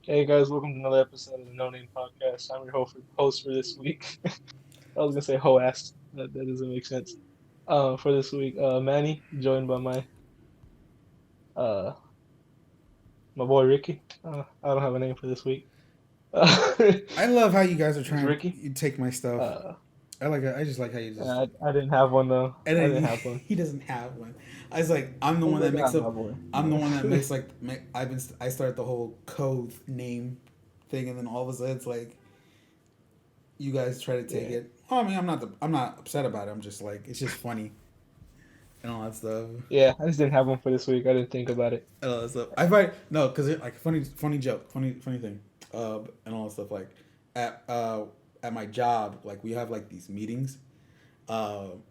Hey guys, welcome to another episode of the No Name Podcast. I'm your host for this week. I was gonna say hoast. That doesn't make sense. For this week, Manny, joined by uh my boy Ricky. I don't have a name for this week. I love how you guys are It's trying Ricky. to take my stuff. Uh, I like it. I just like how you just. I didn't have one though. And I then didn't have one. he doesn't have one. I was like, I'm the I was one that like, makes my up. boy. I'm the one that makes like. I started the whole code name thing, and then all of a sudden it's like you guys try to take Yeah, it. Well, I mean, I'm not upset about it. I'm just like it's just funny and all that stuff. yeah. I just didn't have one for this week. I didn't think about it. And all that stuff. I find no, because like funny joke, funny thing, and all that stuff. Like at uh at my job, like we have like these meetings,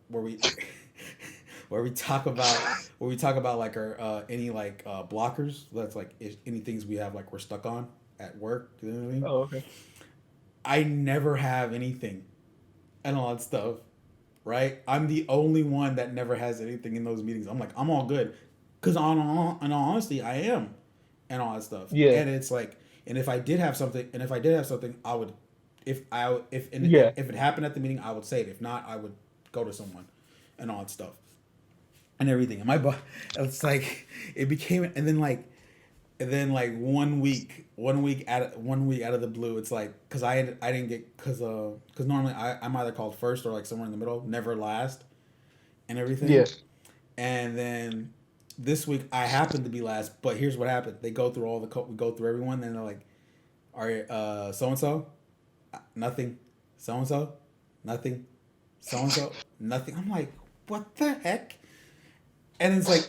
where we where we talk about like our any like blockers. That's like if any things we have like we're stuck on at work. You know what I mean? Oh, okay. I never have anything and all that stuff. Right? I'm the only one that never has anything in those meetings. I'm like I'm all good, because in all honesty, I am, and all that stuff. Yeah, And it's like, and if I did have something, I would, yeah, if it happened at the meeting, I would say it. If not, I would go to someone, and all that stuff, and everything. And my it's like it became, and then like one week out of the blue, it's like because I didn't get because normally I'm either called first or like somewhere in the middle, never last, and yeah. everything. And then this week I happened to be last, but here's what happened: they go through we go through everyone, and they're like, "All right, so and so, nothing, so and so, nothing, so and so, nothing." I'm like, "What the heck?" And it's like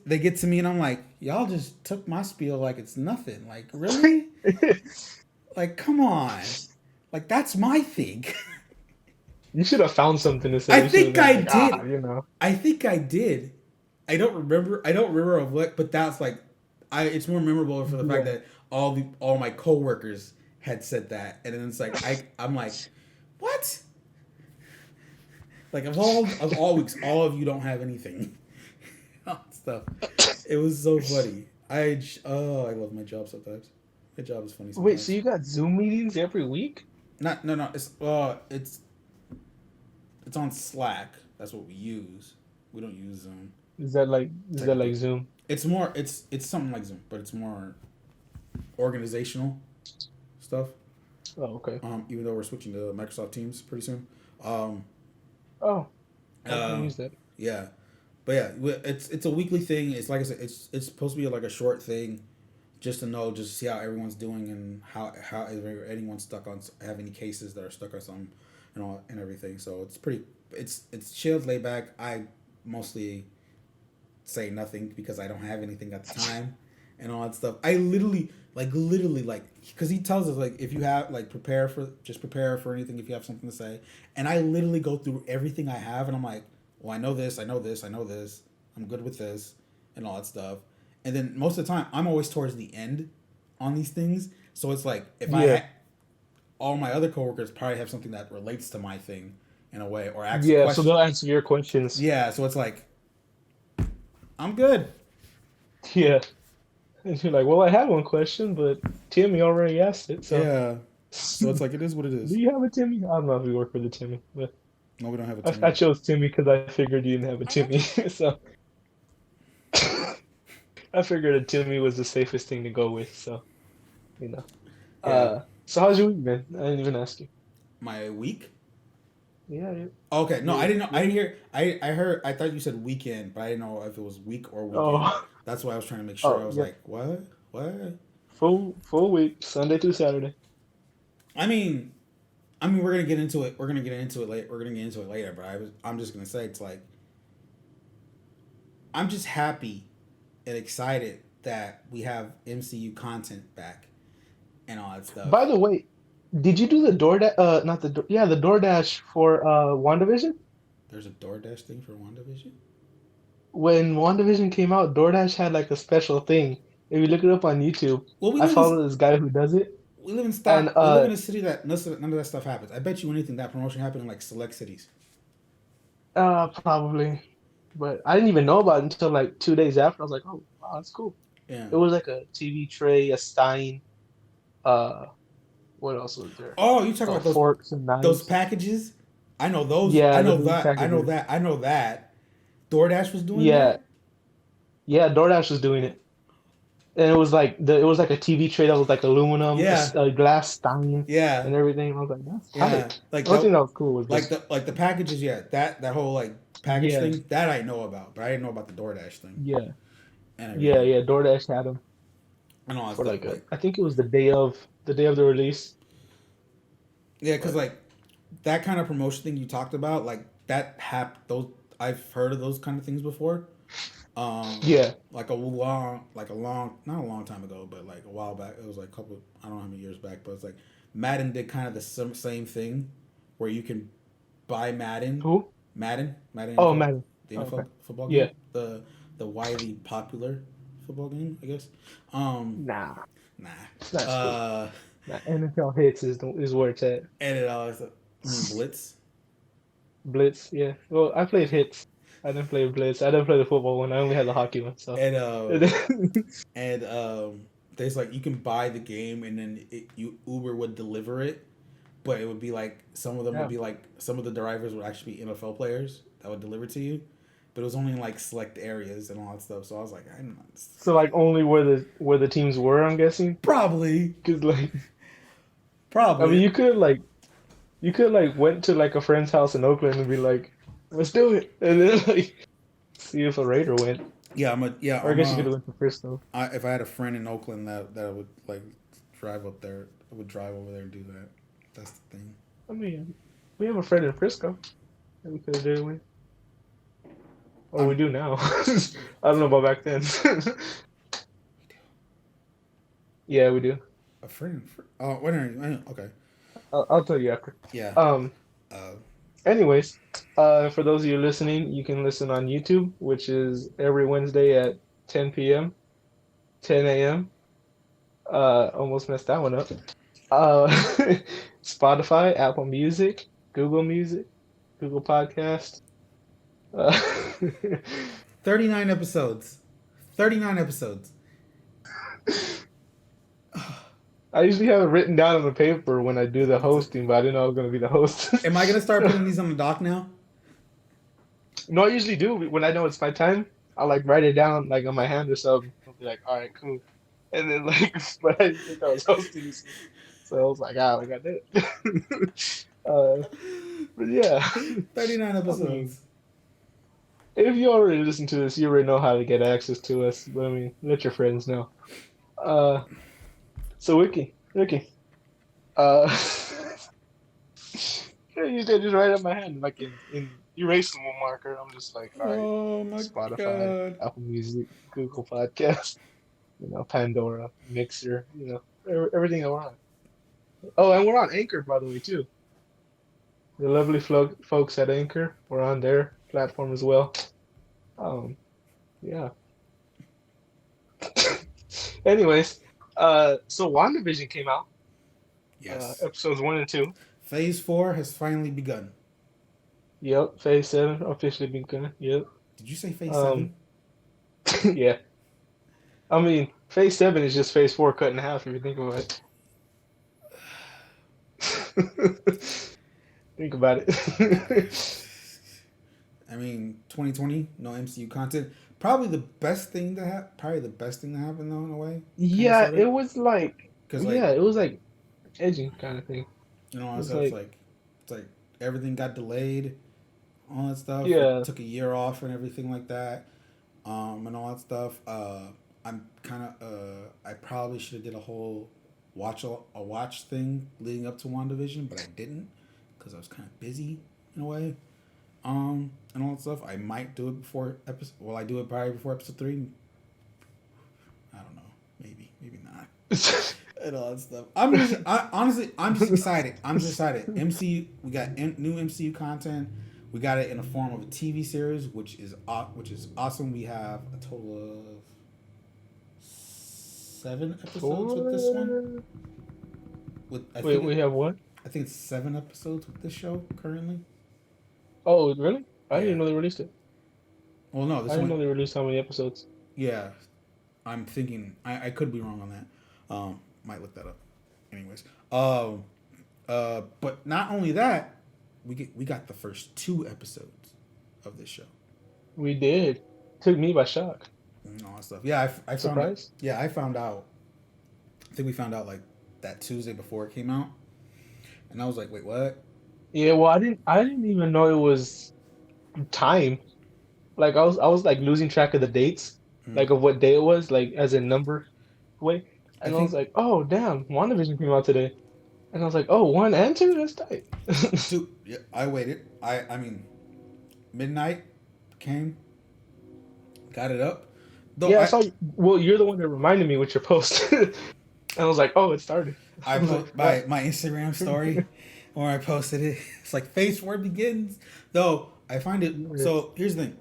they get to me, and I'm like, "Y'all just took my spiel like it's nothing. Like really? Like come on, like that's my thing." You should have found something to I say. You should have think been I like, did. you know. I think I did. I don't remember of what, but that's like, It's more memorable for the fact Yeah. that all my coworkers had said that, and then it's like I'm like, what? Like of all weeks, all of you don't have anything. Stuff. It was so funny. I love my job sometimes. My job is funny Wait, so sometimes. you got Zoom meetings every week? Not no no. It's on Slack. That's what we use. We don't use Zoom Is that technically. like Zoom? It's something like Zoom, but it's more organizational stuff. Oh, okay. Even though we're switching to Microsoft Teams pretty soon. Um, Oh, I can uh, use that. yeah, but yeah, it's a weekly thing. It's like I said, it's supposed to be like a short thing, just to know, just to see how everyone's doing and how if anyone's stuck on have any cases that are stuck on something and all and everything. So it's pretty. It's chilled, laid back. I mostly say nothing because I don't have anything at the time and all that stuff. I literally like because he tells us like if you have like prepare for anything if you have something to say, and I literally go through everything I have and I'm like, well, I know this, I know this, I know this, I'm good with this, and all that stuff. And then most of the time I'm always towards the end on these things, so it's like if I Yeah, had all my other coworkers probably have something that relates to my thing in a way or ask a yeah. So question. they'll answer your questions. Yeah, so it's like I'm good. Yeah, and you're like, well, I had one question, but Timmy already asked it. So, Yeah. So it's like it is what it do is. you have a Timmy? I don't know if we work with a Timmy, but No, we don't have a I Timmy. chose Timmy because I figured you didn't have a I got Timmy. you. So I figured a Timmy was the safest thing to go with. So you know. Yeah. So how's your week been? I didn't even ask you. My week? Yeah, Okay. No, I didn't know. I your didn't week. hear. I heard. I thought you said weekend, but I didn't know if it was week or weekend. Oh, That's why I was trying to make sure. I oh was yeah. like, what? What? Full week, Sunday through Saturday. I mean, I mean, we're gonna get into it. We're gonna get into it later. We're gonna get into it later. But I'm just gonna say it's like I'm just happy and excited that we have MCU content back and all that stuff. By the way, did you do the DoorDash? Not the Door. Yeah, the DoorDash for WandaVision. There's a DoorDash thing for WandaVision. When WandaVision came out, DoorDash had like a special thing. If you look it up on YouTube, Well, I follow this guy who does it, we live in and stock. We live in a city that none of that stuff happens. I bet you anything that promotion happened in like select cities. probably, but I didn't even know about it until like 2 days after. I was like, oh wow, that's cool. Yeah. It was like a TV tray, a stein. Uh, what else was there? Oh, you talk about Forks and those knives. packages? I know those. I Yeah, the know big that. I know packages. that. I know that. DoorDash was doing Yeah, that. yeah. DoorDash was doing it, and it was like it was like a TV tray that was like aluminum, Yeah. a glass stein, Yeah. and everything. And I was like, that's Yeah. tight. Like The only thing that. that was cool was just Like the packages. Yeah. That whole like package yeah, thing that I know about, but I didn't know about the DoorDash thing yeah, and yeah, everything yeah. DoorDash had them and all that for stuff. like a. Like I think it was the day of the release, yeah, because but like that kind of promotion thing you talked about, like that those I've heard of those kind of things before. yeah. Like a long, not a long time ago, but like a while back. It was like a couple, I don't know how many years back, but it's like Madden did kind of the same thing, where you can buy Who? Madden Oh, NFL, Manny. the Oh, okay. NFL football Yeah. game, the widely popular football game, I guess. Um, Nah, nah. it's not cool. Uh, Nah, NFL hits is where it's at. and it always, I mean Blitz, Blitz, yeah. Well, I played hits. I didn't play Blitz. I didn't play the football one. I only had the hockey one. So, and and there's like you can buy the game and then Uber would deliver it, but it would be like some of them would yeah. be like some of the drivers would actually be NFL players that would deliver to you, but it was only in like select areas and all that stuff. So I was like, I'm not So like only where the teams were, I'm guessing. probably Cause like I mean probably you could like went to like a friend's house in Oakland and be like, let's do it, and then like see if a Raider went. Or I guess you could have went to Frisco. if I had a friend in Oakland that I would like drive up there, I would drive over there and do that. That's the thing. I mean, we have a friend in Frisco that we could have did it with. Or we I'm do now. I don't know about back then. Yeah, we do. a friend. Oh, when are you? Okay. I'll tell you after. Yeah. Um, Uh, anyways, for those of you listening, you can listen on YouTube, which is every Wednesday at 10 p.m., 10 a.m. Almost messed that one up. Uh, Spotify, Apple Music, Google Music, Google Podcast. Uh, 39 episodes. 39 episodes. I usually have it written down on the paper when I do the hosting, but I didn't know I was going to be the host. Am I gonna start putting these on the doc now? No, I usually do. When I know it's my time, I'll like write it down like on my hand or something. I'll be like, all right, cool. And then like, but I didn't think I was hosting this. So I was like, ah, like I did it. But yeah, 39 I mean, episodes. if you already listen to this, you already know how to get access to us. But I mean, let your friends know. Uh, so Wiki, uh, yeah, you did just right on my hand, like in erasable marker. I'm just like, all right, Oh my Spotify, god. Apple Music, Google Podcast, Pandora, Mixer, everything that we're on. Oh, and we're on Anchor, by the way, too. The lovely folks at Anchor, we're on their platform as well. Um, yeah. Anyways, so WandaVision came out, Yes. episodes 1 and 2. Phase 4 has finally begun. Yep, Phase 7 officially begun. Yep. Did you say Phase Um, 7? yeah. I mean, Phase 7 is just Phase 4 cut in half if you think about it. Think about it. I mean, 2020, no MCU content. Probably the best thing to happen though in a way. Kind of Yeah, sort it of. was like, Cuz like, yeah, it was like edging kind of thing. It all that was stuff like, it's like everything got delayed, all that stuff. It yeah, took a year off and everything like that. And all that stuff. I'm kind of I probably should have did a whole watch thing leading up to WandaVision, but I didn't because I was kind of busy in a way. And all that stuff. I might do it before episode. Well, I do it probably before episode 3. I don't know. Maybe not. And all that stuff. Honestly, I'm just excited. MCU, we got new MCU content. We got it in the form of a TV series, which is awesome. We have a total of 7 episodes with this one. four. I Wait, think we have what? I think it's 7 episodes with this show currently. Oh, really? I didn't Yeah. even know they released it. Well, no, I this didn't one. know they released how many episodes. Yeah, I'm thinking I could be wrong on that. Might look that up. Anyways, but not only that, we got the first 2 episodes of this show We did. Took me by shock. and all that stuff. Yeah, I found it. Surprise? Yeah, I found out. I think we found out like that Tuesday before it came out, and I was like, wait, what? Yeah, well, I didn't even know it was time. Like I was like losing track of the dates, Mm. like of what day it was, like as a number way. I And I was think like, oh damn, WandaVision came out today. And I was like, oh, one and two? That's tight. two. Yeah, I waited. I mean, midnight came, got it up. Though Yeah, I saw well, you're the one that reminded me with your post. And I was like, oh, it started. I I was like, put what? my Instagram story where I posted it. It's like face where it begins. Though I find it. Yes. So here's the thing.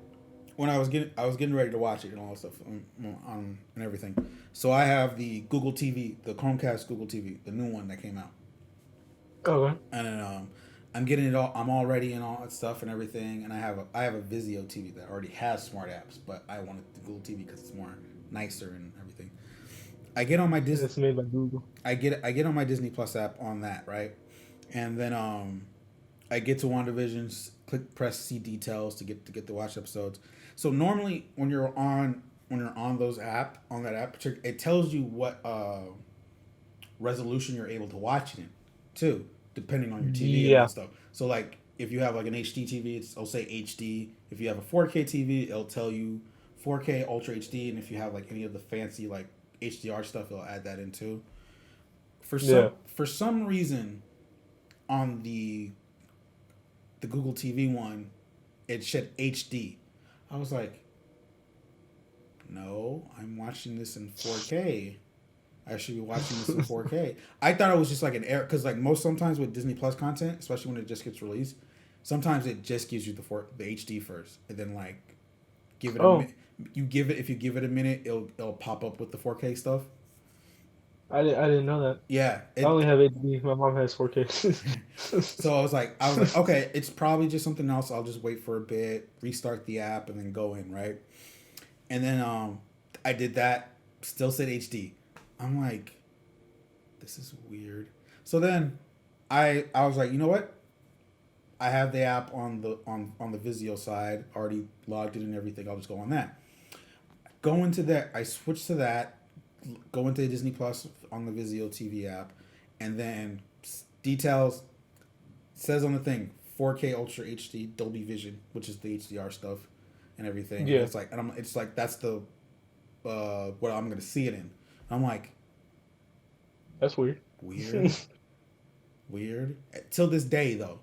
When I was getting ready to watch it and all that stuff and everything. So I have the Google TV, the Chromecast Google TV, the new one that came out, Okay. and then, I'm getting it all. I'm all ready and all that stuff and everything. And I have a Vizio TV that already has smart apps, but I wanted the Google TV because it's more nicer and everything. I get on my And Disney. it's made by Google. I get on my Disney Plus app on that, right? And then I get to WandaVision, press see details to get the watch episodes. So normally when you're on that app, it tells you what resolution you're able to watch it in, too, depending on your TV and all Yeah. that stuff. So like if you have like an HD TV, it'll say HD. If you have a 4K TV, it'll tell you 4K Ultra HD, and if you have like any of the fancy like HDR stuff, it'll add that in too. Yeah. For some reason, on the Google TV one, it said HD. I was like, no, I'm watching this in 4K. I should be watching this in 4K. I thought it was just like an error because like sometimes with Disney Plus content, especially when it just gets released, sometimes it just gives you the HD first, and then like give it a Oh, minute. If you give it a minute, it'll pop up with the 4K stuff. I didn't know that. Yeah, I it only have HD. My mom has 4K. So I was like, okay, it's probably just something else. I'll just wait for a bit, restart the app, and then go in, right? And then I did that. Still said HD. I'm like, this is weird. So then I was like, you know what? I have the app on the Vizio side already logged in and everything. I'll just go on that. Go into that. I switch to that. Go into Disney Plus on the Vizio TV app, and then details says on the thing 4K Ultra HD Dolby Vision, which is the HDR stuff and everything. And Yeah, it's like that's the what I'm gonna see it in. I'm like that's weird. weird, weird. Till this day though,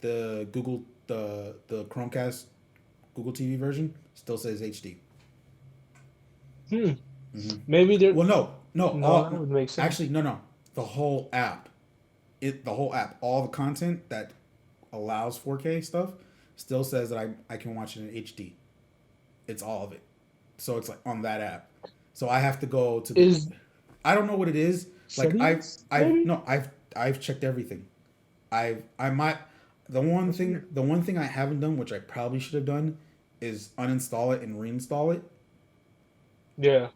the the Chromecast Google TV version still says HD. Hmm. Hmm. Maybe they're Well, no, no, that would make sense. actually no. The whole app, all the content that allows 4K stuff still says that I can watch it in HD. It's all of it. So it's like on that app. So I have to go to the. Is I don't know what it is. Like settings maybe? I've checked everything. I might That's weird. the one thing I haven't done, which I probably should have done, is uninstall it and reinstall it. Yeah,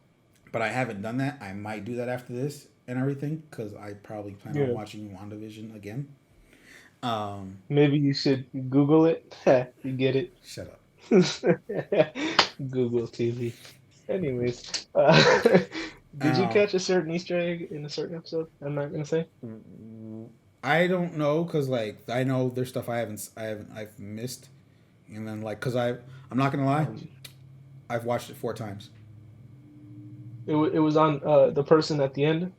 But I haven't done that. I might do that after this and everything because I probably plan on yeah. watching WandaVision again. Um, Maybe you should Google it. You get it. Shut up. Google TV. Anyways, did you Um, catch a certain Easter egg in a certain episode? I'm not gonna say. I don't know because like I know there's stuff I've missed, and then like because I'm not gonna lie, Um, I've watched it 4 times. it was on the person at the end.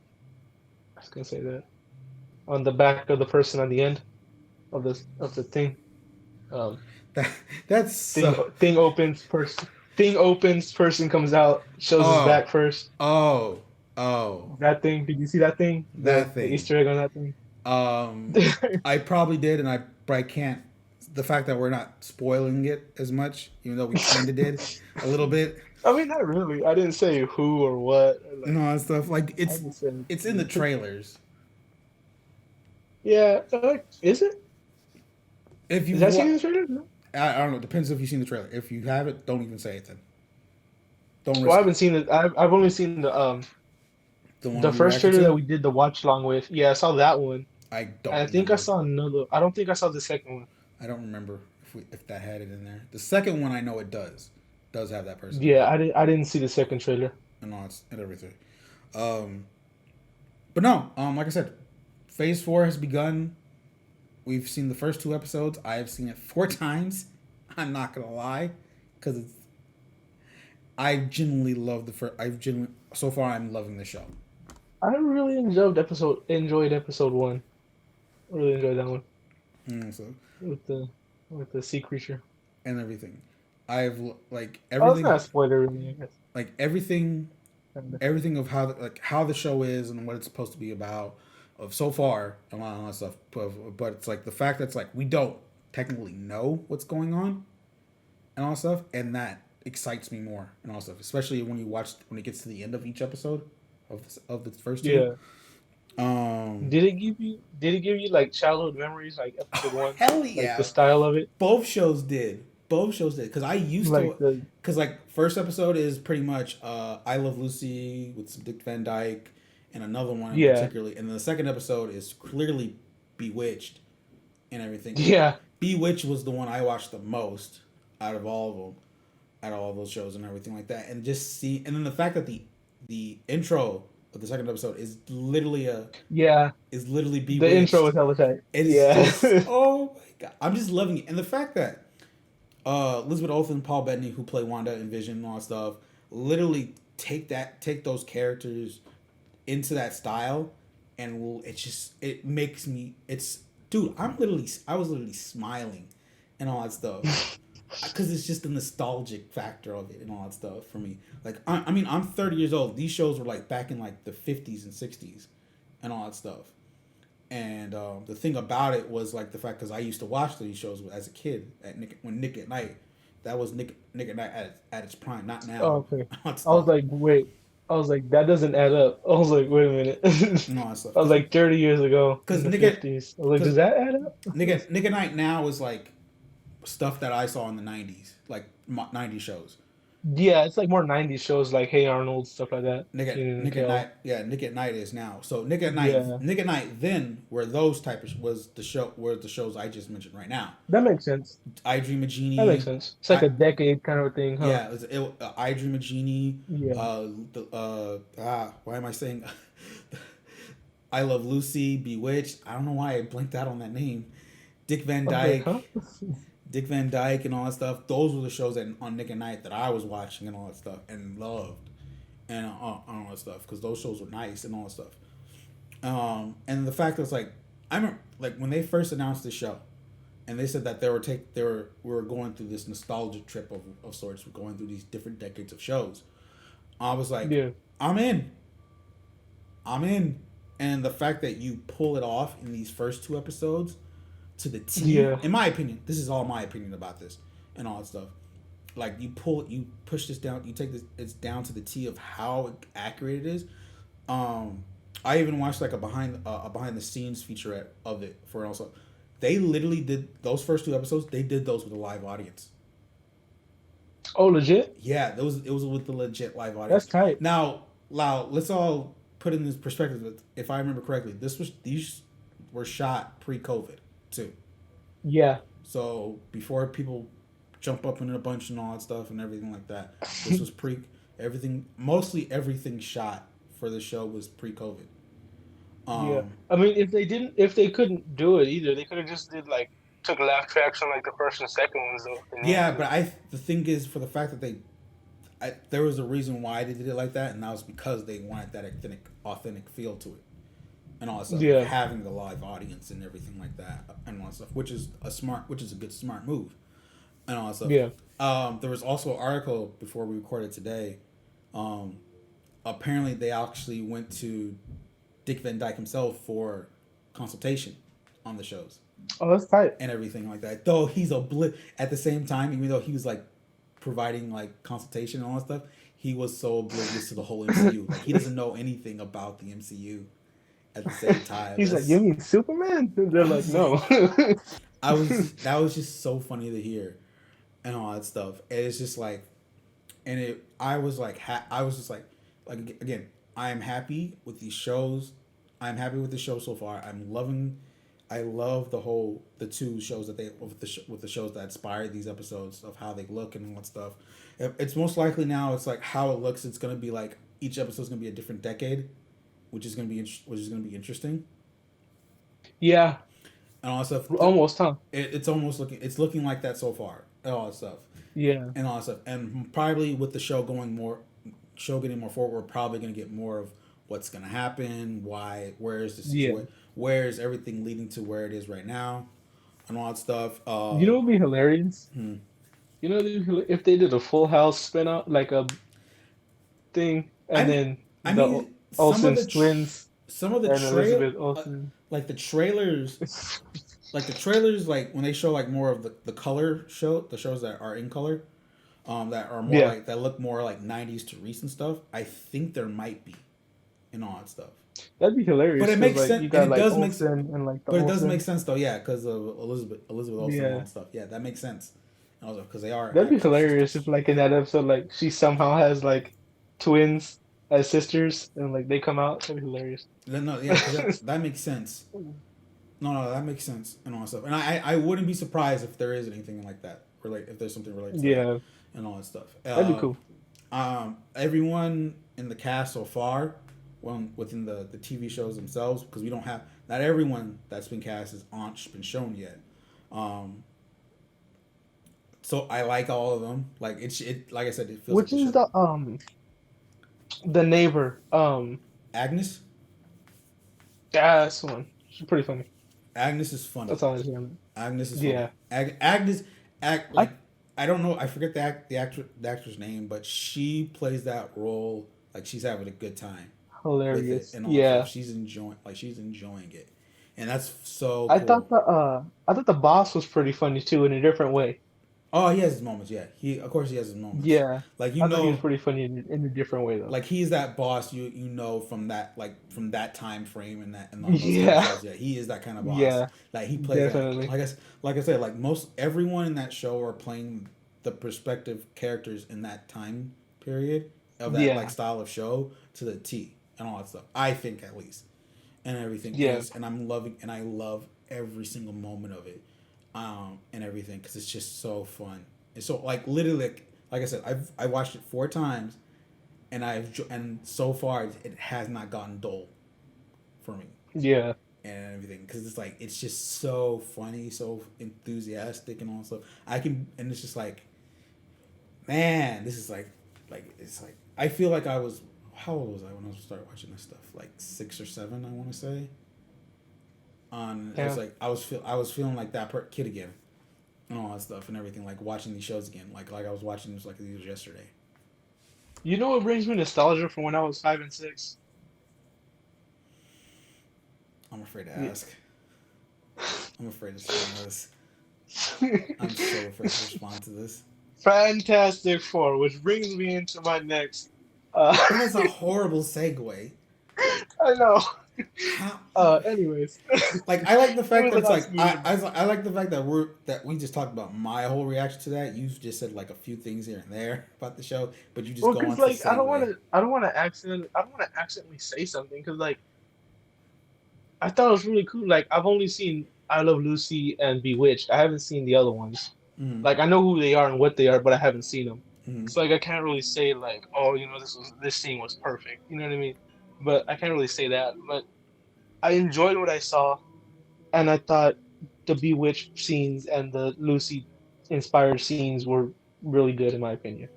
I was gonna say that on the back of the person on the end of the thing. Um, That that's thing so. thing opens person comes out shows his Oh back first. oh oh That thing. Did you see that thing? The that the thing. Easter egg on that thing. Um, I probably did, but I can't. The fact that we're not spoiling it as much, even though we kind of did a little bit, I mean, not really. I didn't say who or what. and Like, all that stuff. Like I just said, it's in the trailers. yeah. Is it? If Is you that seen in the trailer? No. I don't know. Depends if you've seen the trailer. If you haven't, don't even say it then. Don't Well, I risk it. haven't seen it. I've only seen The one the we first reacted trailer that to, we did the watch along with. Yeah, I saw that one. I And don't I think I remember. saw another. I don't think I saw the second one. I don't remember if that had it in there. The second one, I know it does have that person in Yeah, it I didn't see the second trailer. and all and everything. Um, but no, like I said, Phase 4 has begun. We've seen the first two episodes. I have seen it 4 times. I'm not gonna lie, because it's I genuinely love the first. I've genuinely so far I'm loving the show. I really enjoyed episode one. I really enjoyed that one So with the sea creature. and everything, I've like Oh, it's everything, not a spoiler, really. I guess. like everything, Kinda. everything of how the show is and what it's supposed to be about, of so far and all that stuff. But it's like the fact that it's like we don't technically know what's going on and all that stuff, and that excites me more and all that stuff. Especially when you watch when it gets to the end of each episode of the first two. Yeah. Um, Did it give you like childhood memories like episode one? Hell Like the yeah, style of it? both shows did. Both shows did because I used Like to. the Because like first episode is pretty much I Love Lucy with some Dick Van Dyke and another one in yeah. particularly, and then the second episode is clearly Bewitched and everything. And Yeah. Bewitched was the one I watched the most out of all of them, out of all those shows and everything like that, and just see, and then the fact that the intro of the second episode Yeah. is literally The intro Bewitched. was hella tight. It is Yeah. just oh my god, I'm just loving it, and the fact that Elizabeth Olsen, Paul Bettany, who play Wanda and Vision and all that stuff, literally take those characters into that style, and it makes me it's dude. I was literally smiling, and all that stuff, because it's just the nostalgic factor of it and all that stuff for me. Like I mean, I'm 30 years old. These shows were like back in like the 50s and 60s, and all that stuff. And the thing about it was like the fact because I used to watch these shows as a kid when Nick at Night, that was Nick at Night at its prime, not Oh, now. okay. On I was stuff like, wait. I was like, that doesn't add up. I was like, wait a minute. and all that stuff I was like 30 years ago in because the 50s. I was like, because does that add up? Nick at Night now is like stuff that I saw in the 90s, like 90s shows. Yeah, it's like more 90s shows like Hey Arnold, stuff like that. Kenan and Nick at Kel. Night, yeah, Nick at Night is now. So Yeah, Nick at Night then were those type of was the show were the shows I just mentioned right now. that makes sense. I Dream of That makes Genie, sense. It's like a decade kind of a thing, huh? yeah, I Dream of Genie. Yeah. Why am I saying? I Love Lucy, Bewitched. I don't know why I blanked out on that name. Dick Van I was like, Dyke, huh? Dick Van Dyke, and all that stuff. Those were the shows that on Nick at Night that I was watching and all that stuff and loved, and all that stuff because those shows were nice and all that stuff. And the fact that it's like I remember like when they first announced the show, and they said that we were going through this nostalgia trip of sorts. We're going through these different decades of shows. I was like, Yeah. I'm in. I'm in. And the fact that you pull it off in these first two episodes to the T, Yeah. in my opinion, this is all my opinion about this and all that stuff. Like you push this down, you take this, it's down to the T of how accurate it is. I even watched like a behind the scenes featurette of it for also. They literally did those first two episodes. They did those with a live audience. Oh, legit? Yeah, it was with the legit live That's audience. tight. Now, let's all put in this perspective. If I remember correctly, these were shot pre-COVID too. Yeah. So before people jump up in a bunch and all that stuff and everything like that, this was everything. Mostly everything shot for the show was pre-COVID. Yeah. Um, I mean, if they couldn't do it either, they could have just did like took laugh tracks on like the first and second ones though. If they yeah, wanted but the thing is for the fact that there was a reason why they did it like that, and that was because they wanted that authentic feel to it, and all that to. stuff. Yeah. Having the live audience and everything like that, and all that stuff, which is a good smart move, and all that stuff. Yeah. There was also an article before we recorded today. Apparently, they actually went to Dick Van Dyke himself for consultation on the shows Oh, that's tight. and everything like that. Though he's at the same time, even though he was like providing like consultation and all that stuff, he was so oblivious to the whole MCU. Like he doesn't know anything about the MCU at the same time. He's like, you mean Superman? They're like, no. That was just so funny to hear and all that stuff. And it's just like and I was like, I was just like again, I am happy with these shows. I'm happy with the show so far. I'm loving. I love the two shows that they with the shows that inspired these episodes of how they look and what stuff. It's most likely now. It's like how it looks. It's gonna be like each episode's gonna be a different decade, which is gonna be interesting Yeah, and all that stuff. almost, huh? It's almost looking like that so far and all that stuff Yeah, and all that stuff. And probably with the show getting more forward, we're probably gonna get more of what's gonna happen, why, yeah. where is everything leading to where it is right now, and all that stuff. You know what would be hilarious? Hmm. You know, if they did a Full House spin-out, like a thing, and I then I the mean Olsen's twins some of the and trail Elizabeth Olsen. like the trailers like when they show like more of the color the shows that are in color that are more Yeah, like that look more like 90s to recent stuff. I think there might be and all that stuff. that'd be But hilarious it because makes like sense, you and got like Olsen and like the but it does make Olsen. sense though, yeah, because of Elizabeth Olsen and all Yeah, that stuff. Yeah, that makes sense. Also, because they are that'd be actual hilarious if sisters. like in that episode like she somehow has like twins as sisters and like they come out. That'd be hilarious. No, yeah, because that makes sense. No, that makes sense and all that stuff. And I wouldn't be surprised if there is anything like that, or like if there's something related to that Yeah, and all that stuff. that'd be cool. Everyone in the cast so far, well, within the TV shows themselves, because we don't have not everyone that's been cast is on been shown yet. Um, so I like all of them. Like like I said, it feels like Which the is show. the neighbor. Agnes, Yeah, that's the one. She's pretty funny. Agnes is funny. That's all I was saying. Agnes is funny. Yeah, Agnes act I like I don't know. I forget the actor's name, but she plays that role like she's having a good time with it hilarious. and all that stuff. Yeah, She's enjoying it, and that's so I thought cool. the boss was pretty funny too in a different way. Oh, he has his moments. Yeah, he of course he has his moments. Yeah, Like I thought he was pretty funny in a different way though. like he's that boss you know from that time frame and that and on those kind of Yeah, shows. Yeah, he is that kind of boss. yeah, Like he plays that. definitely. Like I said, like most everyone in that show are playing the perspective characters in that time period of that like Yeah, style of show to the T and all that stuff. I think at least and everything yeah. and I'm loving and I love every single moment of it, and everything because it's just so fun. It's so literally like I said, I watched it 4 times and and so far it has not gotten dull for me Yeah. and everything because it's like it's just so funny, so enthusiastic and all stuff. I can and it's just like man, this is like it's like I feel like I was how old was I when I started watching this stuff? Like 6 or 7, I want to say. On it was Yeah. like I was feeling like that kid again and all that stuff and everything, like watching these shows again, like I was watching this like these yesterday. You know what brings me nostalgia from when I was 5 and 6? I'm afraid to Yeah. ask. I'm afraid to say this. I'm so afraid to respond to this. Fantastic Four, which brings me into my next. Uh, That was a horrible segue. I know. How? Anyways, Like I like the it fact was that an it's like awesome movie. I like the fact that we just talked about my whole reaction to that. You've just said like a few things here and there about the show, but you just Well, go cause on to like segue. I don't want to accidentally say something, cause like I thought it was really cool. Like I've only seen I Love Lucy and Bewitched. I haven't seen the other ones. Mm-hmm. Like I know who they are and what they are, but I haven't seen them. Mm-hmm. So like I can't really say like, oh, this scene was perfect. You know what I mean? But I can't really say that. But I enjoyed what I saw, and I thought the Bewitched scenes and the Lucy inspired scenes were really good in my opinion.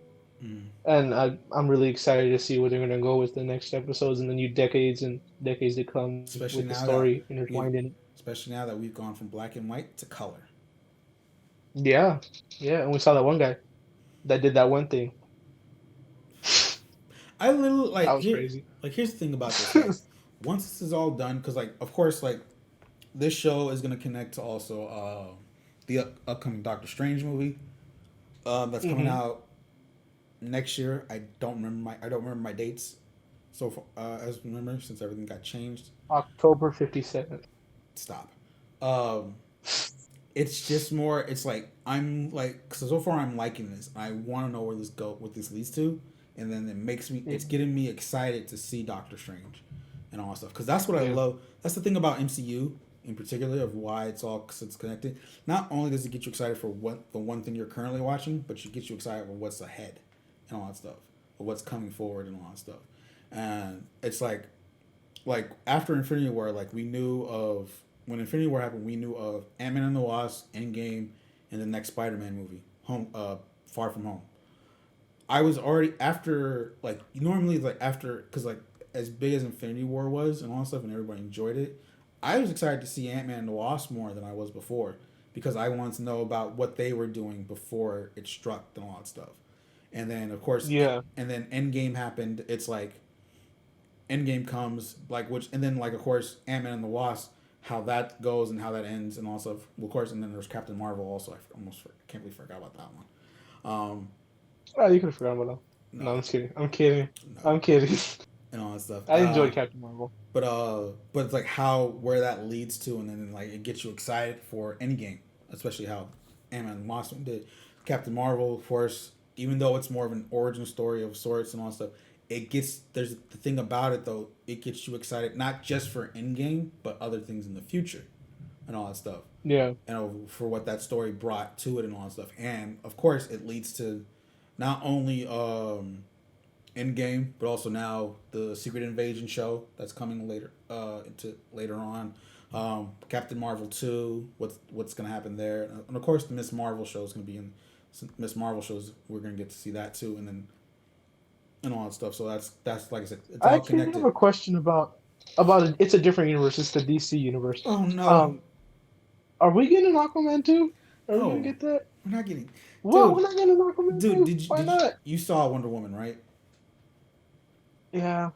Mm-hmm. And I'm really excited to see where they're gonna go with the next episodes and the new decades and decades to come with the Especially now story that intertwined we've in it. gone from black and white to color. Yeah, yeah, and we saw that one guy that did that one thing. I literally That was crazy. here's the thing about this, right? Once this is all done, because like of course like this show is gonna connect to also the upcoming Doctor Strange movie that's coming Hmm. out next year. I don't remember my dates. So far, as remember since everything got changed. October 57th. Stop. Um, it's just more. It's like I'm like so far I'm liking this. I want to know what this leads to, and then it makes me. Yeah. It's getting me excited to see Doctor Strange, and all that stuff. Because that's what I Yeah. love. That's the thing about MCU in particular of why it's all cause it's connected. Not only does it get you excited for what the one thing you're currently watching, but you get you excited for what's ahead, and all that stuff, or what's coming forward and all that stuff. And it's like after Infinity War, like we knew of when Infinity War happened, we knew of Ant Man and the Wasp, Endgame, and the next Spider Man movie, Far From Home. I was already after like normally like after because like as big as Infinity War was and all that stuff, and everybody enjoyed it. I was excited to see Ant Man and the Wasp more than I was before because I wanted to know about what they were doing before it struck and all that stuff. And then of course, Yeah. and then Endgame happened. It's like Endgame comes, like which, and then like of course Ant Man and the Wasp, how that goes and how that ends, and also of course, and then there's Captain Marvel also. Can't believe I forgot about that one. Oh, you could have forgotten about that. No, No, I'm just kidding. I'm kidding. no, I'm kidding. and all that stuff. I enjoyed Captain Marvel. But it's like how where that leads to, and then like it gets you excited for Endgame, especially how Ant Man and Wasp did. Captain Marvel, of course, even though it's more of an origin story of sorts and all that stuff, it gets there's the thing about it though, it gets you excited not just for Endgame, but other things in the future and all that stuff. Yeah. And for what that story brought to it and all that stuff. And of course it leads to not only Endgame, but also now the Secret Invasion show that's coming later into later on. Captain Marvel 2, what's gonna happen there, and of course the Miss Marvel show is gonna be in Miss Marvel shows. We're gonna get to see that too, and then and all that stuff. So that's like I said, it's I all actually have connected. a question about it. It's a different universe. It's the DC universe. Oh no, Um, are we getting an Aquaman too? Are we gonna no, get that? we're not getting, What? We're dude, not getting an Aquaman dude. too? Why not? You saw Wonder Woman, right? Yeah.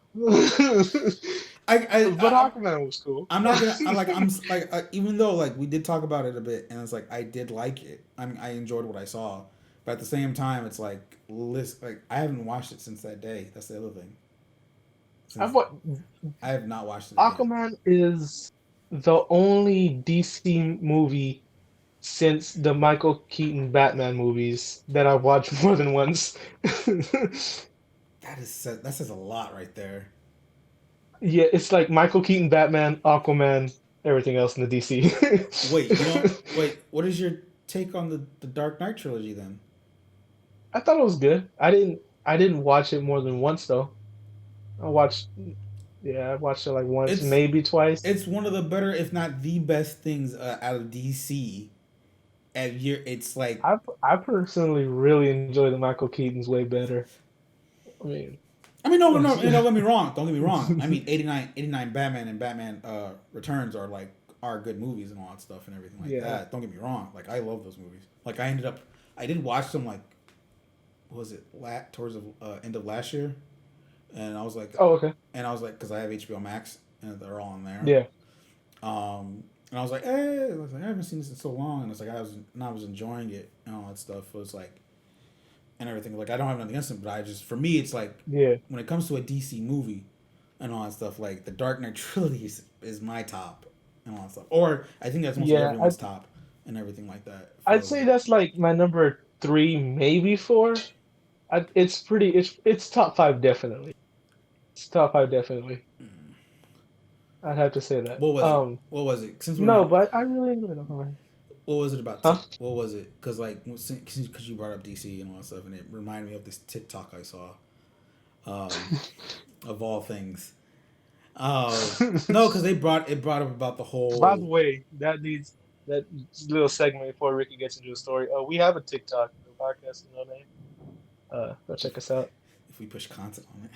I But Aquaman was cool. I'm not gonna. I'm like even though like we did talk about it a bit, and it's like I did like it. I mean, I enjoyed what I saw, but at the same time, it's like like I haven't watched it since that day. That's the other thing. I've Since what I have not watched it again. Aquaman is the only DC movie since the Michael Keaton Batman movies that I've watched more than once. That says a lot right there. Yeah, it's like Michael Keaton Batman, Aquaman, everything else in the DC. Wait, you don't wait. What is your take on the Dark Knight trilogy then? I thought it was good. I didn't watch it more than once though. I watched yeah, I watched it like once, It's maybe twice. it's one of the better, if not the best things out of DC. And it's like I personally really enjoy the Michael Keaton's way better. I mean, I mean, no, don't get me wrong. Don't get me wrong. I mean, 89 Batman and Batman Returns are good movies and all that stuff and everything like yeah. that. Don't get me wrong. Like I love those movies. Like I did watch them like what was it towards the end of last year, and Oh, okay. I was like, because I have HBO Max and they're all on there. Yeah. And I was like, hey, I haven't seen this in so long, and it's like I was enjoying it and all that stuff. It was like and everything. Like I don't have nothing against it, but I just for me it's like Yeah. when it comes to a DC movie and all that stuff, like the Dark Knight trilogy is my top and all that stuff. Or I think that's mostly Yeah, everyone's top and everything like that. I'd say that's like my number three, maybe four. It's pretty. It's top five definitely. It's top five definitely. I'd have to say that. What was it? What was it? Since we're No, not, but I really enjoyed Aquaman. what was it about? Huh? What was it? Because like, because you brought up DC and all that stuff, and it reminded me of this TikTok I saw. Um, of all things. No, because it brought up about the By the whole. way, that little segment before Ricky gets into a story. We have a TikTok, the podcast, no name. Go check us out. If we push content on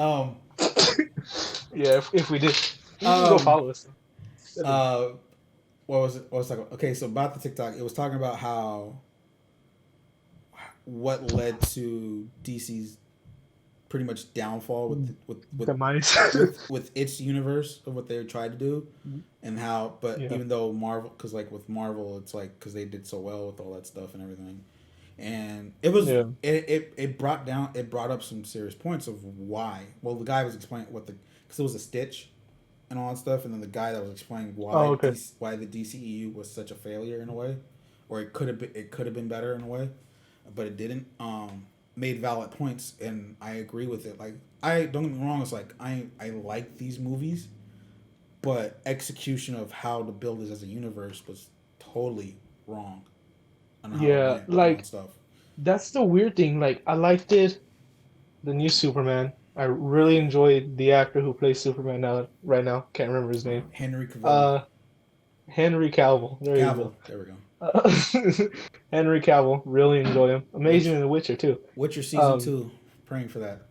it. Yeah, if we did, you can go Um, follow us. uh, what was it? What was talking? Okay, so about the TikTok, it was talking about how what led to DC's pretty much downfall The mice. with its universe of what they tried to do, and how. But Yeah. even though Marvel, because like with Marvel, it's like because they did so well with all that stuff and everything, and Yeah. it brought up some serious points of why. Well, the guy was explaining what the because it was a Stitch, and all that stuff, and then the guy that was explaining Oh, okay. why the DCEU was such a failure in a way, or it could have been better in a way, but it didn't. Made valid points, and I agree with it. Like I don't get me wrong, it's like I like these movies, but execution of how to build this as a universe was totally wrong on how it Yeah, went and all that like stuff. that's the weird thing. Like I liked it, the new Superman. I really enjoyed the actor who plays Superman now. Right now, can't remember his name. Henry Cavill, Uh, Henry Cavill. There you Cavill, go. there we go. Uh, Henry Cavill. Really enjoy him. Amazing Witch, in The Witcher too. Witcher season Um, 2. Praying for that.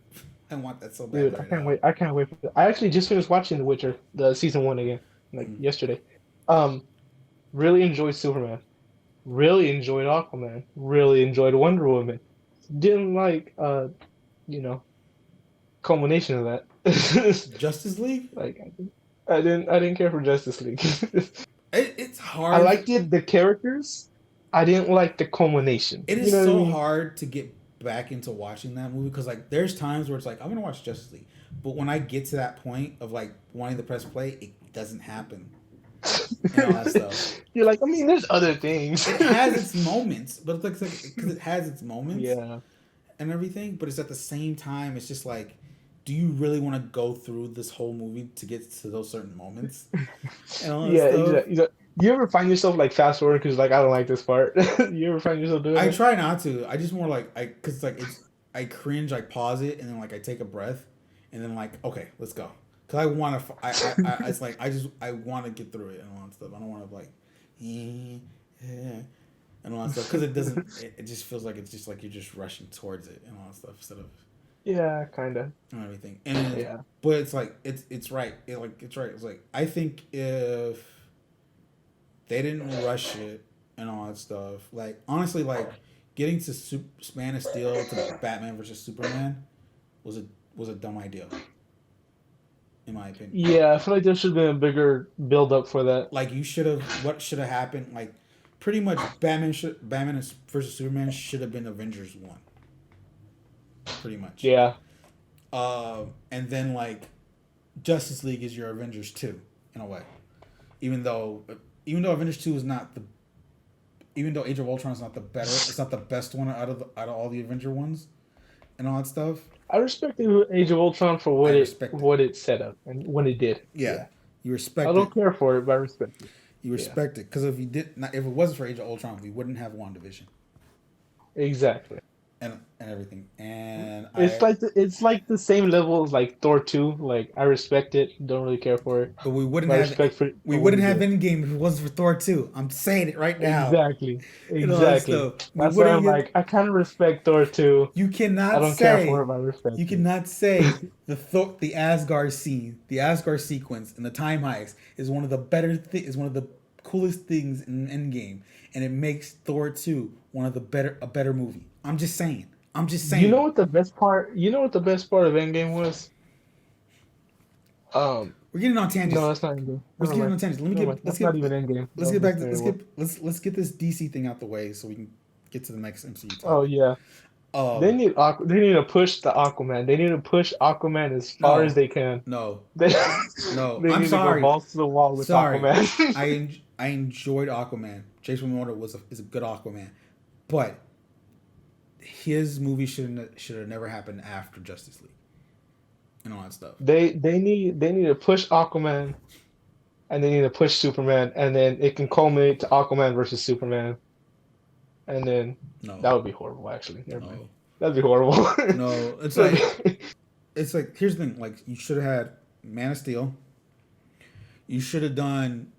I want that so Dude, badly I right can't now. wait. I can't wait for that. I actually just finished watching The Witcher, the season one again, like Mm. yesterday. Um, really enjoyed Superman. Really enjoyed Aquaman. Really enjoyed Wonder Woman. Didn't like you know, culmination of that. Justice League. Like I didn't care for Justice League. It's I hard. liked the characters. I didn't like the culmination. It You is know what I so mean? hard to get back into watching that movie because like there's times where it's like I'm gonna watch Justice League, but when I get to that point of like wanting to press play, it doesn't happen and all that stuff. You're like, I mean, there's other things. It has its moments, but it's like because it has its moments Yeah. and everything, but it's at the same time it's just like, do you really want to go through this whole movie to get to those certain moments and all that Yeah, stuff? exactly. You ever find yourself like fast forward because like I don't like this part? You ever find yourself doing I that? try not to. I just more like I because like it's I cringe. I pause it and then like I take a breath and then like okay, let's go. Cause I want to. It's like I want to get through it and all that stuff. I don't want to like, and all that stuff because it doesn't. It just feels like it's just like you're just rushing towards it and all that stuff instead of Yeah, kind of. everything. And Yeah. but it's like it's right. It's right. It's like I think if they didn't rush it and all that stuff. Like honestly, like getting to Man of Steel to Batman versus Superman was a dumb idea, in my opinion. Yeah, I feel like there should have been a bigger build up for that. Like you should have what should have happened. Like pretty much Batman versus Superman should have been Avengers 1. Pretty much. Yeah. And then like Justice League is your Avengers 2 in a way, even though Avengers 2 is not the even though Age of Ultron is not the better, it's not the best one out of all the Avenger ones and all that stuff. I respect the Age of Ultron for I respect it. what it set up and when it did. Yeah, Yeah. you I respect it. don't care for it, but I respect it. You Yeah. respect it because if it wasn't for Age of Ultron, we wouldn't have WandaVision Exactly. and everything. And It's like the same level as like Thor 2. Like I respect it, don't really care for it, but but I respect we for what wouldn't it have did. Endgame if it wasn't for Thor 2. I'm saying it right now. Exactly. And all that Exactly. stuff. We That's why wouldn't I'm get. like I kind of respect Thor 2. You I cannot don't care for say it, but I respect You cannot say the Asgard scene, the Asgard sequence, and the time heist is one of the is one of the coolest things in Endgame, and it makes Thor 2 one of a better movie. I'm just saying. I'm just it. You know saying. what the best part? You know what the best part of Endgame was? Um, We're getting on no, tangents. that's not Endgame. We're Never getting mind. on tangents. Never mind. That's not even Endgame. That Let's was get back to Infinity War. let's get this DC thing out the way so we can get to the next MCU Oh topic. yeah. Um, They need to push the Aquaman. They need to push Aquaman as far as no, they can. no, They no. they I'm need to go sorry. balls to the wall with Sorry, Aquaman. I enjoyed Aquaman. Jason Momoa is a good Aquaman, but his movie should have never happened after Justice League and all that stuff. They need to push Aquaman and they need to push Superman and then it can culminate to Aquaman versus Superman. And then No, that would be horrible actually. Never mind. no, That'd be horrible. no. It's like here's the thing. Like you should have had Man of Steel. You should have done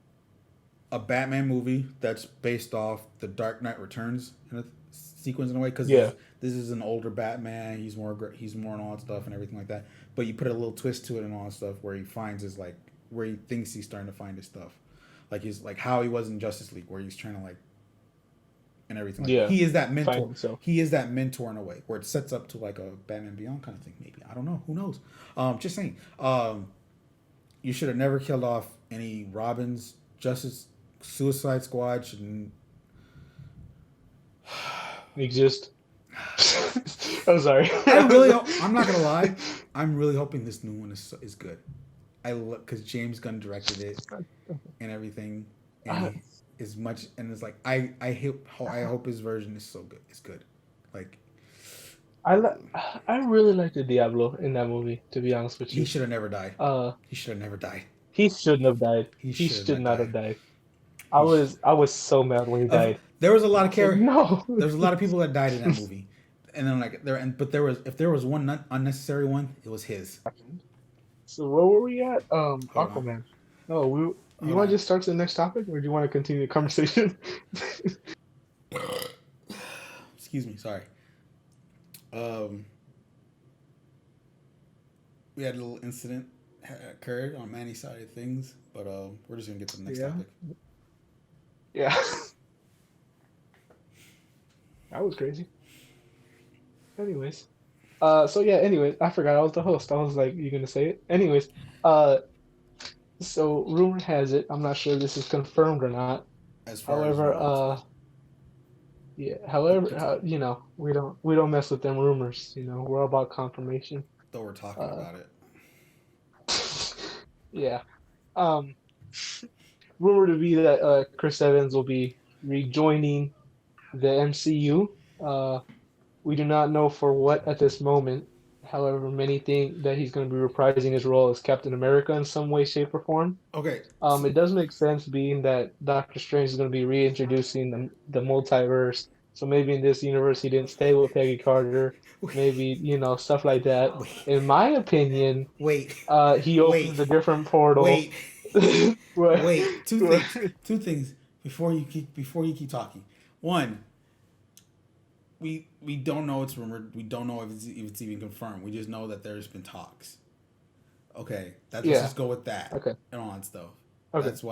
a Batman movie that's based off the Dark Knight Returns in a sequence in a way because Yeah. this is an older Batman. He's more and all that stuff and everything like that. But you put a little twist to it and all that stuff where he finds his like where he thinks he's starting to find his stuff, like he's like how he was in Justice League where he's trying to like and everything. Like Yeah. he is that Find mentor. himself. He is that mentor in a way where it sets up to like a Batman Beyond kind of thing. Maybe I don't know. Who knows? Just saying. You should have never killed off any Robins. Suicide Squad shouldn't Exist. I'm sorry. I'm not gonna lie. I'm really hoping this new one is good. I look because James Gunn directed it and everything, and I, he is much and it's like I hope his version is so good. It's good, like I li- I really liked the Diablo in that movie. To be honest with he you, should have never died. uh, He should have never died. he shouldn't have died. He He should have should not not have died. died. He sh- I was so mad when he of died. there was a I lot of was like, care. no. There was a lot of people that died in that movie, and then like there and but there was if there was one unnecessary one, it was his. So where were we at? Hold on, Aquaman. No, we. You hold want to on. just start to the next topic, or do you want to continue the conversation? Excuse me, sorry. Um, we had a little incident occurred on Manny's side of things, but we're just gonna get to the next Yeah, topic. yeah, that was crazy. Anyways, so yeah. Anyways, I forgot I was the host. I was like, you gonna say it? Anyways, uh, so rumor has it. I'm not sure this is confirmed or not. As far as However, what? yeah. But However, you know, we don't mess with them rumors. You know, we're all about confirmation. though we're talking Uh, about it. yeah. Um, rumored to be that Chris Evans will be rejoining the MCU. We do not know for what at this moment. However, many think that he's going to be reprising his role as Captain America in some way, shape, or form. Okay. It does make sense, being that Doctor Strange is going to be reintroducing the multiverse. So maybe in this universe he didn't stay with Peggy Carter. Maybe stuff like that. Wait. In my opinion, Wait. he Wait. opened a different portal. Wait. What? Wait. Two What? things. Two things before you keep talking. One, we don't know it's rumored. We don't know if it's even confirmed. We just know that there's been talks. Okay, let's Yeah. just go with that Okay. and all that stuff. Okay. That's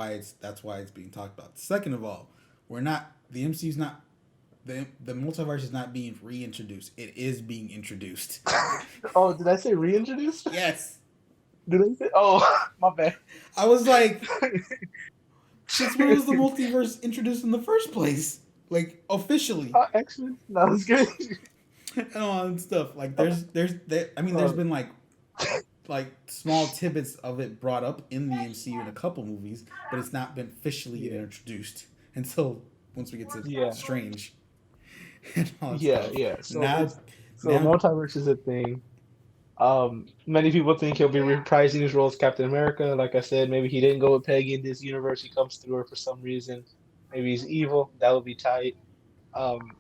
why it's being talked about. Second of all, we're not the MCU's not the multiverse is not being reintroduced. It is being introduced. Oh, did I say reintroduced? Yes. Did I say? Oh, my bad. I was like, since when was the multiverse introduced in the first place? Like officially. X-Men? No, it's good. And all that stuff. Like I mean there's Uh, been like small tidbits of it brought up in the MCU in a couple movies, but it's not been officially yeah. introduced until once we get to Yeah. Strange and all that Yeah. stuff. Yeah. Now, So now, multiverse is a thing. Many people think he'll be reprising his role as Captain America. Like I said, maybe he didn't go with Peggy in this universe. He comes through her for some reason. Maybe he's evil. That would be tight. Um,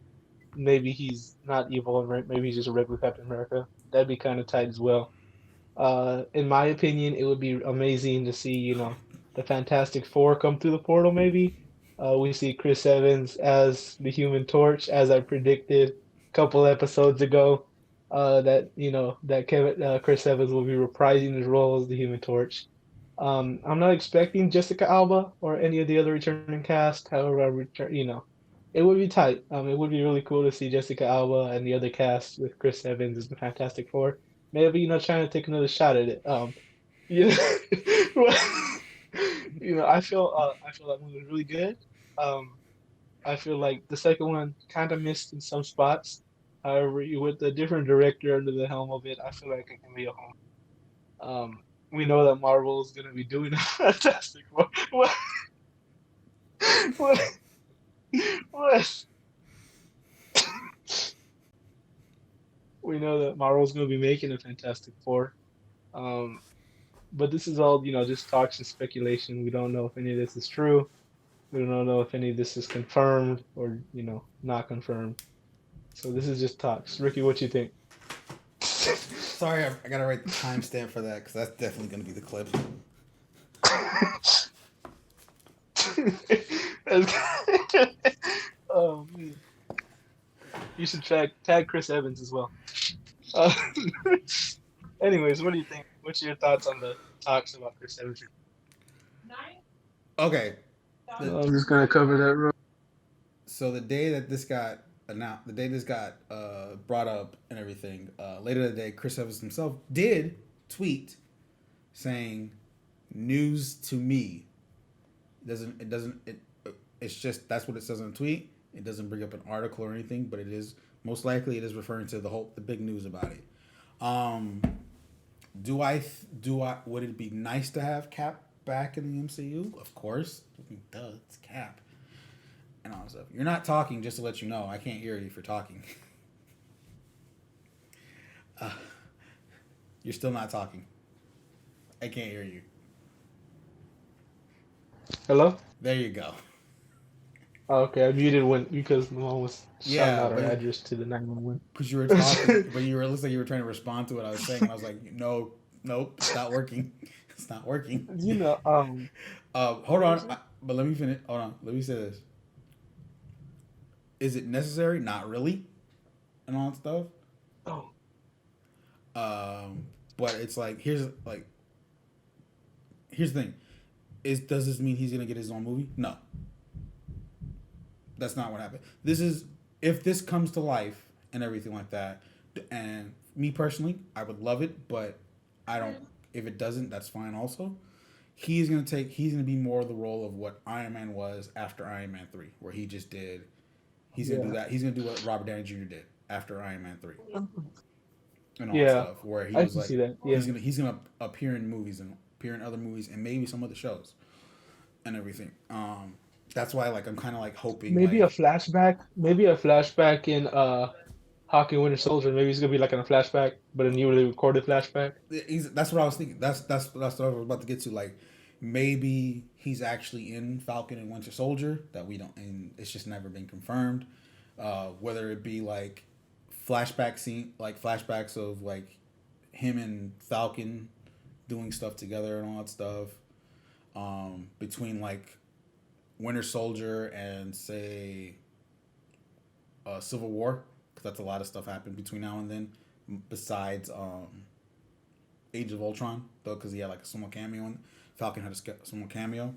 Maybe he's not evil, and maybe he's just a regular Captain America. That'd be kind of tight as well. In my opinion, it would be amazing to see, the Fantastic Four come through the portal, maybe. We see Chris Evans as the Human Torch, as I predicted a couple episodes ago, that Chris Evans will be reprising his role as the Human Torch. I'm not expecting Jessica Alba or any of the other returning cast. However, it would be tight. It would be really cool to see Jessica Alba and the other cast with Chris Evans as the Fantastic Four. Maybe trying to take another shot at it. You know, I feel that movie was really good. Um, I feel like the second one kind of missed in some spots. However, with a different director under the helm of it, I feel like it can be a home. We know that Marvel is gonna be doing a Fantastic Four. What? What? What? We know that Marvel's gonna be making a Fantastic Four. Um, but this is all, just talks and speculation. We don't know if any of this is true. We don't know if any of this is confirmed or, not confirmed. So this is just talks. Ricky, what you think? sorry, I gotta write the timestamp for that because that's definitely gonna be the clip. Oh, man. You should tag Chris Evans as well. Uh, anyways, what do you think? What's your thoughts on the talks about Chris Evans? Okay, I'm just gonna cover that real. so the day that this got announced, the day this got brought up and everything, later that day, Chris Evans himself did tweet saying, "News to me." It's just that's what it says on the tweet. It doesn't bring up an article or anything, but it is most likely it is referring to the big news about it. Would it be nice to have Cap back in the MCU? Of course. I mean, duh, it's Cap and all that stuff. You're not talking, just to let you know. I can't hear you if you're talking. uh, you're still not talking. I can't hear you. Hello? There you go. Oh, okay, I muted when because my mom was shouting Yeah, out our but address to the 911. because you were talking, but it looks like you were trying to respond to what I was saying, and I was like, no, nope, it's not working. It's not working. You know, Hold what was on, it? but let me finish. Hold on, let me say this. Is it necessary? Not really, and all that stuff. Oh, Um, but it's like here's the thing: does this mean he's gonna get his own movie? No, that's not what happened. This is if this comes to life and everything like that. And me personally, I would love it, but I don't. If it doesn't, that's fine. Also, He's gonna be more the role of what Iron Man was after Iron Man 3, where he just did. He's gonna do yeah, that. He's gonna do what Robert Downey Jr. did after Iron Man 3 and all that yeah, stuff, where he I was can like see that. Yeah, he's gonna appear in movies and appear in other movies and maybe some other shows and everything. That's why like I'm kind of like hoping maybe a like flashback. Maybe a flashback in Hawk and Winter Soldier. Maybe he's gonna be like in a flashback, but a newly recorded flashback. that's what I was thinking. That's what I was about to get to. Like maybe he's actually in Falcon and Winter Soldier that we don't, and it's just never been confirmed. Whether it be like flashbacks of like him and Falcon doing stuff together and all that stuff. Between like Winter Soldier and say Civil War, because that's a lot of stuff happened between now and then. Besides Age of Ultron, though, because he had like a small cameo. Falcon had a small cameo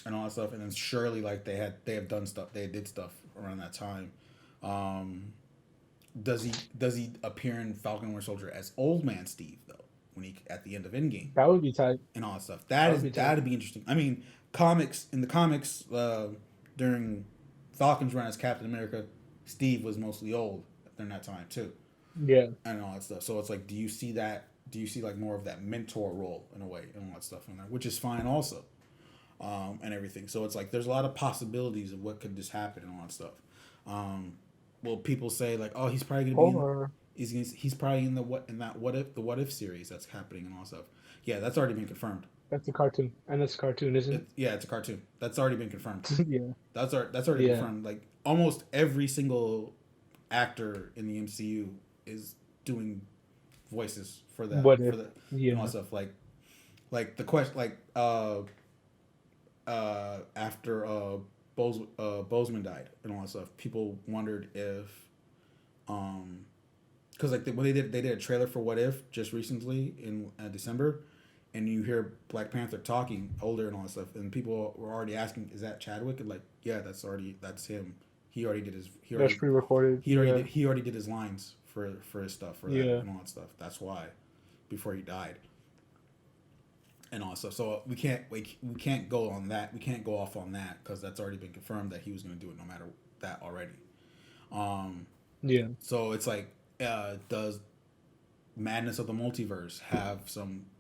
and all that stuff, and then surely like they have done stuff. They did stuff around that time. Um, does he appear in Falcon and Winter Soldier as Old Man Steve though? When he at the end of Endgame That would be tight. and all that stuff. That would be tight. That'd be interesting. I mean, in the comics during Falcon's run as Captain America, Steve was mostly old during that time too, Yeah, and all that stuff. So it's like, do you see that? Do you see like more of that mentor role in a way and all that stuff in there, which is fine also, and everything. So it's like there's a lot of possibilities of what could just happen and all that stuff. Um, well, people say like, oh, he's probably gonna be in. or He's probably in the what if series that's happening and all that stuff. Yeah, that's already been confirmed. that's a cartoon, and that's a cartoon, isn't Yeah, it's a cartoon. That's already been confirmed. it? Yeah, That's already yeah. confirmed. Like almost every single actor in the MCU is doing voices What for if? the and all Yeah, that stuff. Like the question after Bozeman died and all that stuff, people wondered if because like when they did a trailer for What If just recently in December, and you hear Black Panther talking older and all that stuff, and people were already asking, "Is that Chadwick?" And like, yeah, that's him. He already did his that's pre-recorded. Yeah, he already did his lines for his stuff for that yeah, and all that stuff. That's why before he died and all that stuff. So we can't go on that. We can't go off on that because that's already been confirmed that he was going to do it no matter that already. Um, yeah. so it's like, does Madness of the Multiverse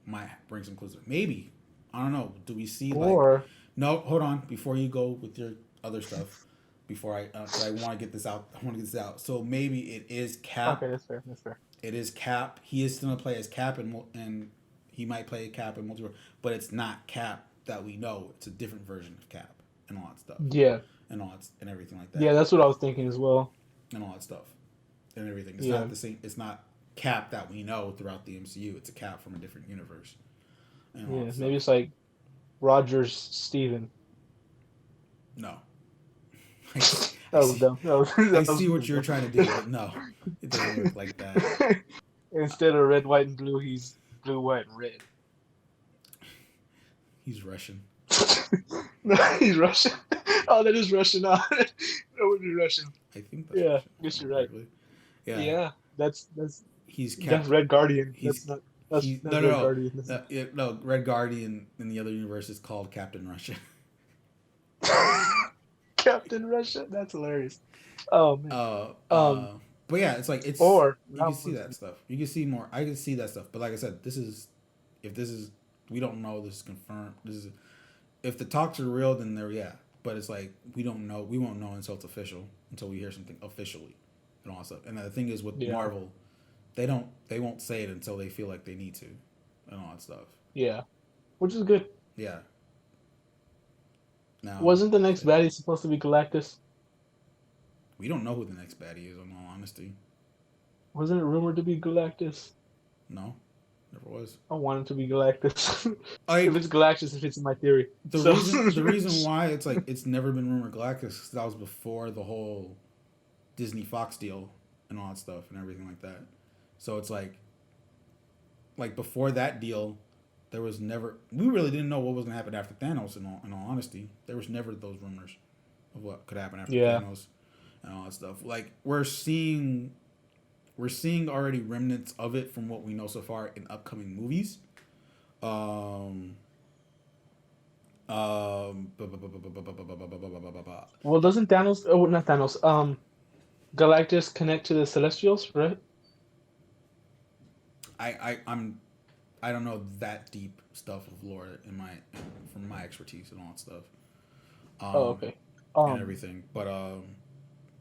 might bring some clues? Maybe. I don't know. Do we see like? Or No, hold on. Before you go with your other stuff, before I want to get this out. I want to get this out. So maybe it is Cap. okay, that's fair. That's fair. It is Cap. He is still gonna play as Cap and he might play Cap in Multiverse, but it's not Cap that we know. It's a different version of Cap and all that stuff Yeah, and everything like yeah. that That's what I was thinking as well. and all that stuff and everything. It's Yeah, not the same. It's not Cap that we know throughout the MCU. It's a Cap from a different universe and all yeah. that Maybe stuff. it's like Rogers Steven. No, I That was see. dumb. That was, I that was see what super you're dumb. trying to do, but no, it doesn't work like that. Instead of red, white, and blue, he's blue, white, and red. He's Russian. No, he's Russian. Oh, that is Russian. Oh, that would be Russian. I think that's Yeah, Russian. I guess If I you're remember right. correctly. Yeah, Yeah, that's he's that's Cap. Red Guardian. He's That's he. not No, no, Red no. Guardian. No, Red Guardian in the other universe is called Captain Russia. Captain Russia. That's hilarious. Oh man. Uh, Um. uh, But yeah, it's like it's Or you can that see was that stuff. You can see more. I can see that stuff. But like I said, this is if this is we don't know. This is confirmed. This is if the talks are real, then they're yeah. But it's like we don't know. We won't know until it's official. Until we hear something officially, and all that stuff. And the thing is with yeah, Marvel, they don't. They won't say it until they feel like they need to, and all that stuff. yeah, which is good. Yeah. Now, Wasn't the next baddie supposed to be Galactus? we don't know who the next baddie is. In all honesty, Wasn't it rumored to be Galactus? no, never was. I want it to be Galactus. If Like it's Galactus, it fits in my theory. So the reason why it's like it's never been rumored Galactus, that was before the whole Disney Fox deal and all that stuff and everything like that. So it's like before that deal, there was never we really didn't know what was gonna happen after Thanos. In all honesty, there was never those rumors of what could happen after yeah, Thanos and all that stuff. Like we're seeing already remnants of it from what we know so far in upcoming movies. Um, well, doesn't Thanos? Oh, not Thanos. Galactus connect to the Celestials, right? I'm I don't know that deep stuff of lore in my from my expertise and all that stuff, Oh, um, okay. and Um, everything. But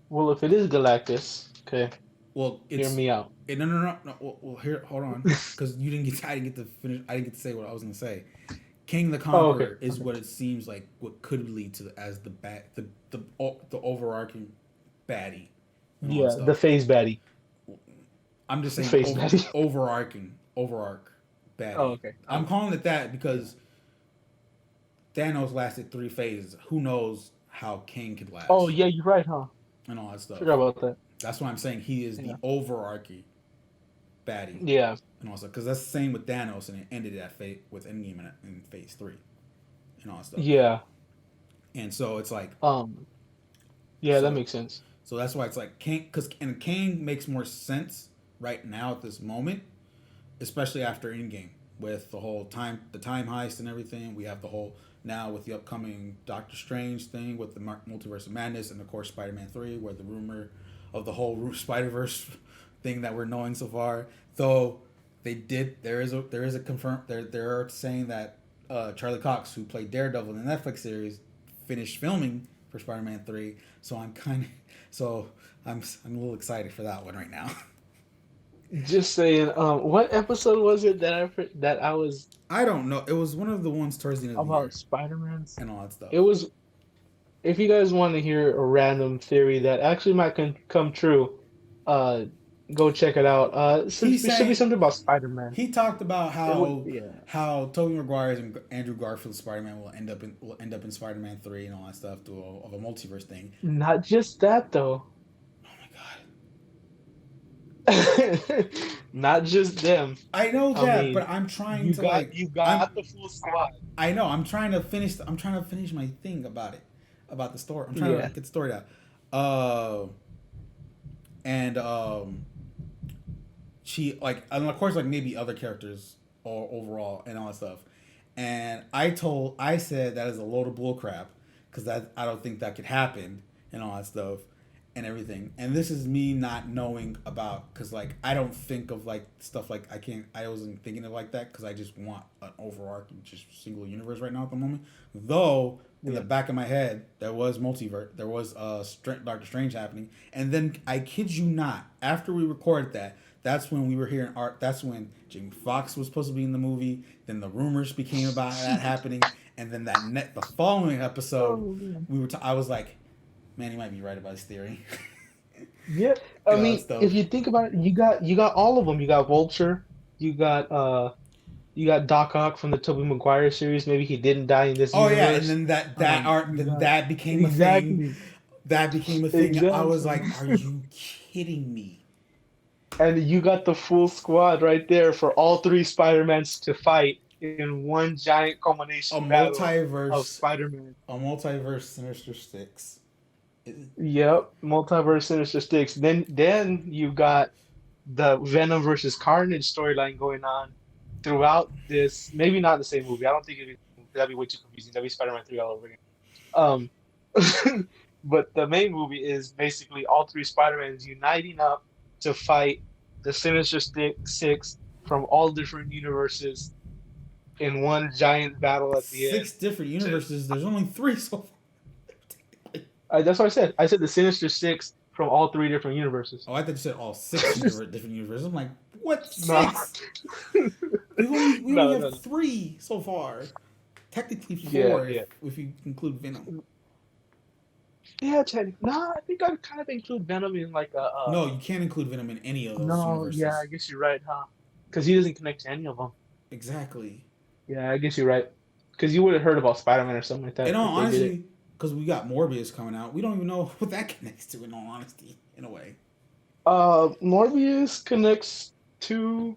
well, if it is Galactus, okay, well, hear me out. no no no no. Well, here hold on, because you didn't get I didn't get to finish. I didn't get to say what I was gonna say. King the Oh, okay, Conqueror is okay. what it seems like. What could lead to as the overarching baddie and all that Yeah, stuff. the phase baddie, I'm just the saying phase baddie. overarching overarch Oh, baddie. okay. I'm calling it that because Thanos lasted 3 phases. Who knows how King could Oh, last yeah, you're right, huh? and all that stuff. Forgot about that. That's why I'm saying he is the Yeah, overarching baddie yeah, and all that because that's the same with Thanos and it ended at with Endgame in phase 3 and all that stuff. yeah. And so it's like Um, yeah, that so makes sense. so that's why it's like King because and King makes more sense right now at this moment, especially after Endgame with the time heist and everything. We have the whole now with the upcoming Doctor Strange thing with the multiverse of madness and of course Spider-Man 3, where the rumor of the whole Spider Verse thing that we're knowing so far. Though they did there is a confirmed they're saying that Charlie Cox, who played Daredevil in the Netflix series, finished filming for Spider-Man 3. So I'm kind of so I'm a little excited for that one right now. Just saying. What episode was it that I was I don't know. It was one of the ones towards the end of the about year Spider-Man's? and all that It stuff. was. If you guys want to hear a random theory that actually might come true, uh, go check it out. He It should be said something about Spider-Man. he talked about It would, yeah. how Tobey Maguire's and Andrew Garfield's Spider-Man will end up in Spider-Man 3 and all that stuff of a multiverse thing. Not just that though. Oh my god. Not just them. I know I that, mean, but I'm trying to like you I'm got the full squad. I know I'm trying to finish my thing about it about the story. I'm trying to Yeah. get the story out. Uh and she like and of course like maybe other characters or overall and all that stuff. And I said that is a load of bullcrap because that I don't think that could happen and all that stuff and everything. And this is me not knowing about because like I don't think of like stuff like I wasn't thinking of like that because I just want an overarching just single universe right now at the moment. Though in the Yeah. back of my head there was multiverse, there was Doctor Strange happening, and then I kid you not, after we recorded that, that's when we were hearing art. That's when Jamie Foxx was supposed to be in the movie. Then the rumors became about that happening, and then the following episode, Oh, man. I was like, man, he might be right about his theory. Yeah. I You know, mean, stuff. if you think about it, you got all of them. You got Vulture. You got you got Doc Ock from the Tobey Maguire series. Maybe he didn't die in this Oh yeah, and universe. then that art You then got that became a thing. exactly, That became a thing. I was exactly. like, are you kidding me? And you got the full squad right there for all three Spider-Mans to fight in one giant A culmination battle of multiverse, Spider-Man. Sinister Six. Yep, multiverse Sinister Six. Then you got the Venom versus Carnage storyline going on throughout this. Maybe not the same movie. I don't think that'd be way too confusing. That'd be Spider-Man 3 all over again. Um, but the main movie is basically all three Spider-Mans uniting up to fight the Six from all different universes in one giant battle at the end. Six different To universes. There's only three so far. That's what I said. I said the Sinister Six from all three different universes. Oh, I thought you said all six different universes. I'm like, what No, six? We only no, have no. three so far. Technically Yeah, four yeah. if you include Venom. Yeah, technically. No, I think I'd kind of include Venom in like a. No, you can't include Venom in any of those No, yeah, universes. I guess you're right, huh? Because he doesn't connect to any of them. Exactly. Yeah, I guess you're right. Because you would have heard about Spider-Man or something like In that all if they did it. honesty, because we got Morbius coming out, we don't even know what that connects to. In all honesty, in a way. Morbius connects to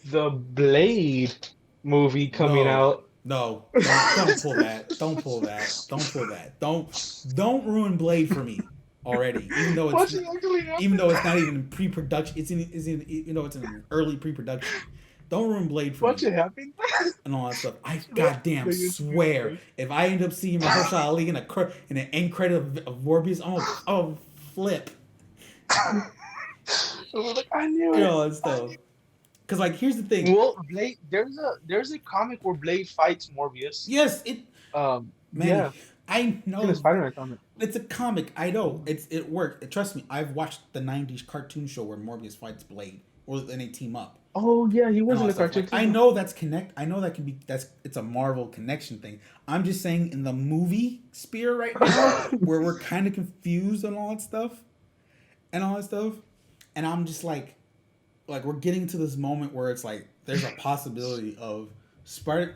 the Blade movie coming No, out. no, don't pull that. Don't pull that. Don't pull that. Don't ruin Blade for me already. What actually Even happened? though it's not even in pre-production. Even though it's in early pre-production. Don't ruin Blade for What me happened? and all that stuff. I No, goddamn no, swear, if I end up seeing Mahershala Ali in an end credit of Morbius, I'll flip I knew and it. all that I stuff. knew. Cause like here's the thing. Well, Blade. There's a comic where Blade fights Morbius. Yes, Manny. Yeah, I in the know Spider-Man comic. it's a comic. I know it worked. Trust me. I've watched the '90s cartoon show where Morbius fights Blade, or then they team up Oh yeah, he and was all in that the stuff. cartoon Like I too. know that's connect. I know that can be it's a Marvel connection thing. I'm just saying in the movie sphere right now where we're kind of confused on all that stuff and all that stuff, and I'm just like we're getting to this moment where it's like there's a possibility of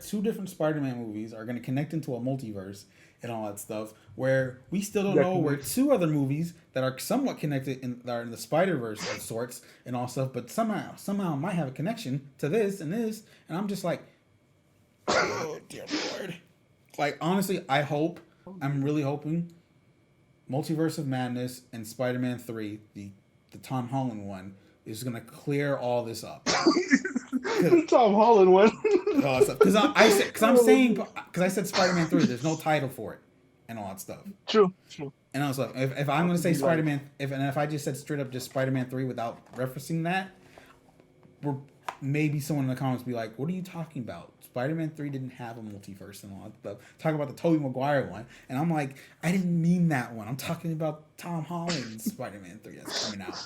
two different Spider-Man movies are going to connect into a multiverse and all that stuff where we still don't That know can where make two other movies that are somewhat connected that are in the Spider-Verse of sorts and all stuff, but somehow might have a connection to this and I'm just like, oh dear lord. Like honestly, I'm really hoping Multiverse of Madness and Spider-Man 3, the Tom Holland one, is gonna clear all this up. the Tom Holland one. Because I'm Oh, saying because I said Spider-Man 3, there's no title for it and all that stuff. true, true. And also, if I'm That gonna could say be like, Spider-Man, if I just said straight up just Spider-Man 3 without referencing that, we're maybe someone in the comments be like, "What are you talking about? Spider-Man 3 didn't have a multiverse and all that stuff." Talk about the Tobey Maguire one, and I'm like, I didn't mean that one. I'm talking about Tom Holland's Spider-Man 3 that's coming out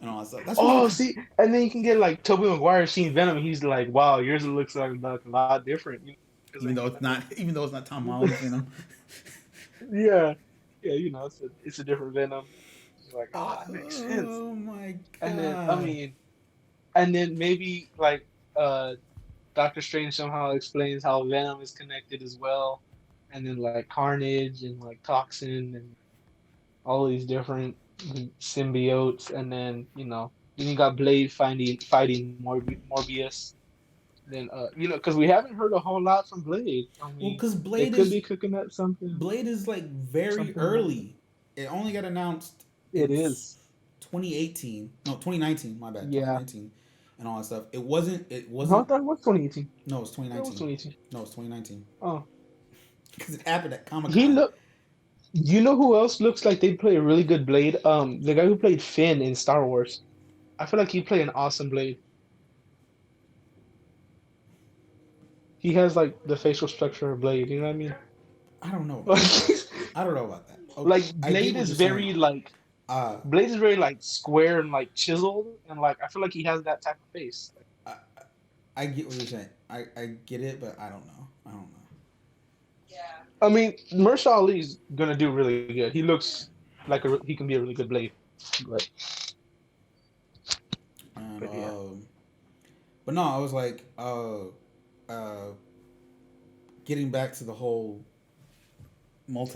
and all that stuff. That's oh, what see, and then you can get like Tobey Maguire seeing Venom, and he's like, "Wow, yours looks like a lot different." Because even though it's not Tom Holland's Venom. yeah, yeah, it's a different Venom. It's like, that makes sense. Oh my And then I god. mean, and then maybe like Doctor Strange somehow explains how Venom is connected as well, and then like Carnage and like Toxin and all these different symbiotes, and then you got Blade fighting Morbius. Then because we haven't heard a whole lot from Blade. I Well, mean, because they could be cooking up something Blade is like very something more. early. It only got announced It in is. 2018. No, 2019. My bad. Yeah. 2019, and all that stuff. It wasn't. It No, I wasn't. thought it was 2018. No, it's That was 2019. 2018. No, it's 2019. Oh, Because it happened at Comic he Con. look. You know who else looks like they play a really good Blade? The guy who played Finn in Star Wars. I feel like he'd play an awesome Blade. He has like the facial structure of Blade. You know what I mean? I don't know about Like, that. I don't know about that. Okay, like I get Blade what is you're saying. very like Uh, Blade is very like square and like chiseled, and like I feel like he has that type of face. I, I get what you're saying. I get it, but I don't know. I don't know. I mean, Mahershala Ali's gonna do really good. He looks like he can be a really good Blade. But And but yeah. but no, I was like, uh, getting back to the whole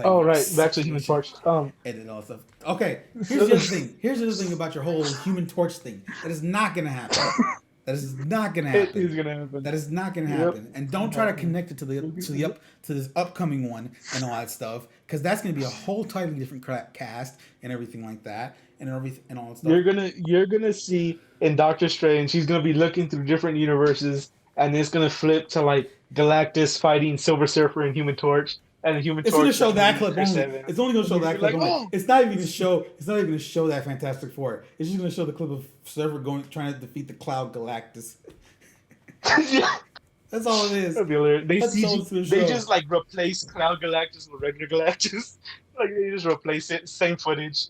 Oh right, multiverse back to Human situation Torch. and all that stuff. Okay, here's So, the other thing. Here's the other thing about your whole Human Torch thing. That is not gonna happen. That is not gonna it happen. is gonna happen. That is not gonna Yep. happen. And don't try to connect it to this upcoming one and all that stuff, because that's gonna be a whole totally different cast and everything like that and everything and all that stuff. You're gonna see in Doctor Strange, he's gonna be looking through different universes, and it's gonna flip to like Galactus fighting Silver Surfer and Human Torch, and Human It's gonna Torch show is that meeting clip Chris only. Evans, It's only gonna and show you'd that be clip like, only. "Oh, It's not even gonna show. It's not even gonna show that Fantastic Four. It's just gonna show the clip of Surfer trying to defeat the Cloud Galactus. yeah." That's all it is. That'd be hilarious. That's all it's gonna They show. just like replace Cloud Galactus with regular Galactus. Like they just replace it, same footage.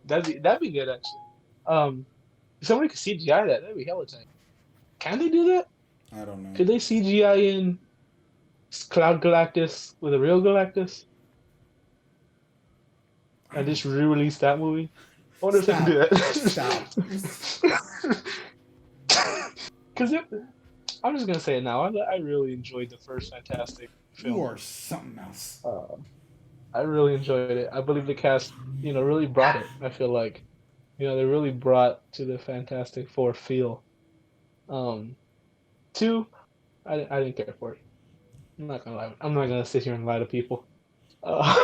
That'd be good actually. If somebody could CGI that, that'd be hella tight. Can they do that? I don't know. Could they CGI in Cloud Galactus with a real Galactus I and don't. just re-release that movie? I wonder if they can do Stop. Stop. that. Because I'm just gonna say it now. I really enjoyed the first Fantastic You film. are something else. I really enjoyed it. I believe the cast, really brought it. I feel like, they really brought to the Fantastic Four feel. Um, Two, I didn't care for it. I'm not gonna lie. I'm not gonna sit here and lie to people. Uh,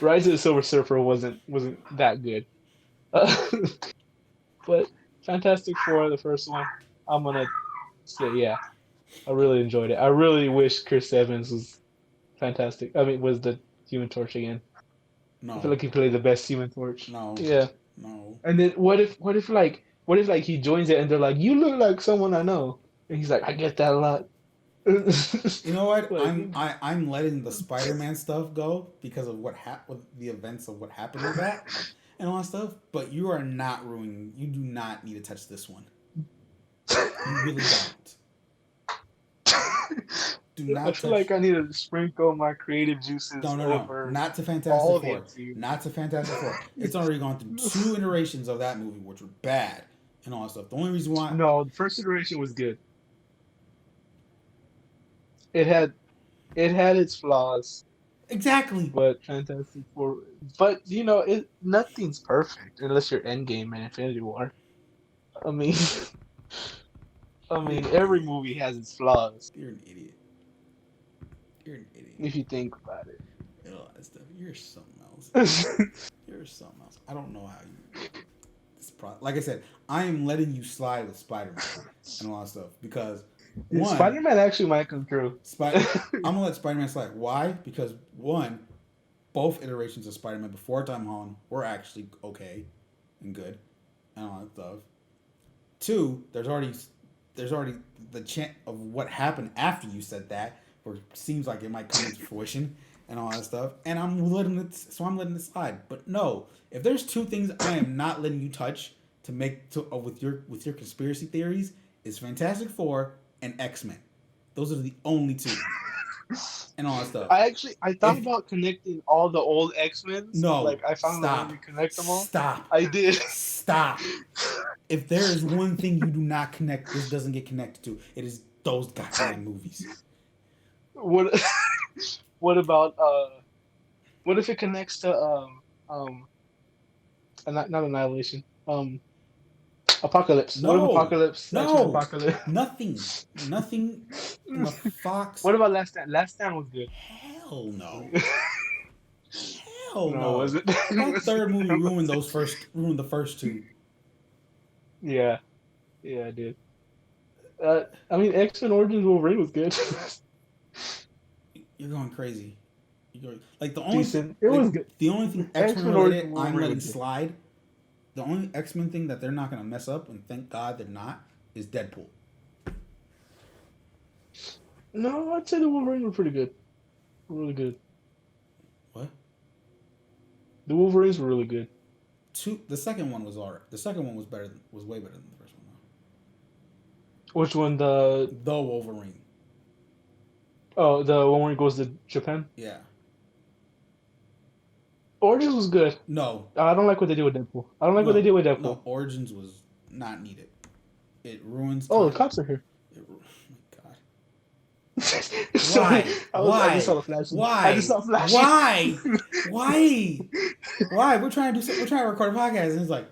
Rise of the Silver Surfer wasn't that good. Uh, but Fantastic Four, the first one, I'm gonna say yeah. I really enjoyed it. I really wish Chris Evans was fantastic. I mean, was the Human Torch again. I feel No. like he played the best Human Torch. No. Yeah. No. And then what if he joins it and they're like, you look like someone I know, and he's like, I get that a lot. You know what? Like, I'm letting the Spider-Man stuff go because of with the events of what happened with that and all that stuff. But you are not ruining. You do not need to touch this one. You really don't. Do I not feel touch. like I need to sprinkle my creative No, juices no, no. over Not to all Fantastic the Four. MCU. Not to Fantastic Four. It's already gone through 2 iterations of that movie, which were bad and all that stuff. The only reason why. No, the first iteration was good. It had it had its flaws, Exactly. but Fantastic Four. But nothing's perfect unless you're Endgame and Infinity War. I mean, I You're mean, an every idiot. movie has its flaws You're an idiot. You're an idiot. if you think about And all that stuff. You're something else. it. You're something else. I don't know how you. Like I said, I am letting you slide with Spider-Man and all that stuff because one, Spider-Man actually might come true. I'm gonna let Spider-Man slide. Why? Because one, both iterations of Spider-Man before Tom Holland were actually okay and good and all that stuff. Two, there's already the chance of what happened after you said that, or seems like it might come into fruition and all that stuff. And I'm letting it slide. But no, if there's 2 things I am not letting you touch with your conspiracy theories, is Fantastic Four and X-Men. Those are the only 2 and all that stuff. I thought If about connecting all the old X-Men's. no, Like I found a way stop, to connect them all. stop, I did. stop. If there is one thing you do not connect, this doesn't get connected to. It is those goddamn movies. What what about what if it connects to not Annihilation. Apocalypse. What if No, Apocalypse, X-Men no, Apocalypse? nothing from the Fox. What about Last Stand? Last Stand was good. Hell no, hell No, was no. it? That Was third movie it? ruined the first 2. Yeah, yeah, I did. I mean, X-Men Origins Wolverine was good. You're going crazy. Like Decent. It was good. the only thing X-Men X-Men related Origins I'm Wolverine letting was good. slide. The only X-Men thing that they're not gonna mess up, and thank God they're not, is Deadpool. No, I'd say the Wolverine were pretty good. Really good. What? The Wolverines were really good. The second one was alright. The second one was way better than the first one Which one? though. The Wolverine. The one where he goes to Japan. Yeah. Origins was good. No. I don't like what they did with Deadpool. I don't like what they did with Deadpool. No. Origins was not needed. It ruins. Oh, the cops are here. Oh my God. Sorry, Why? I just saw the flash. Why? I just saw flash. Why? Why? We're trying to record a podcast, and it's like,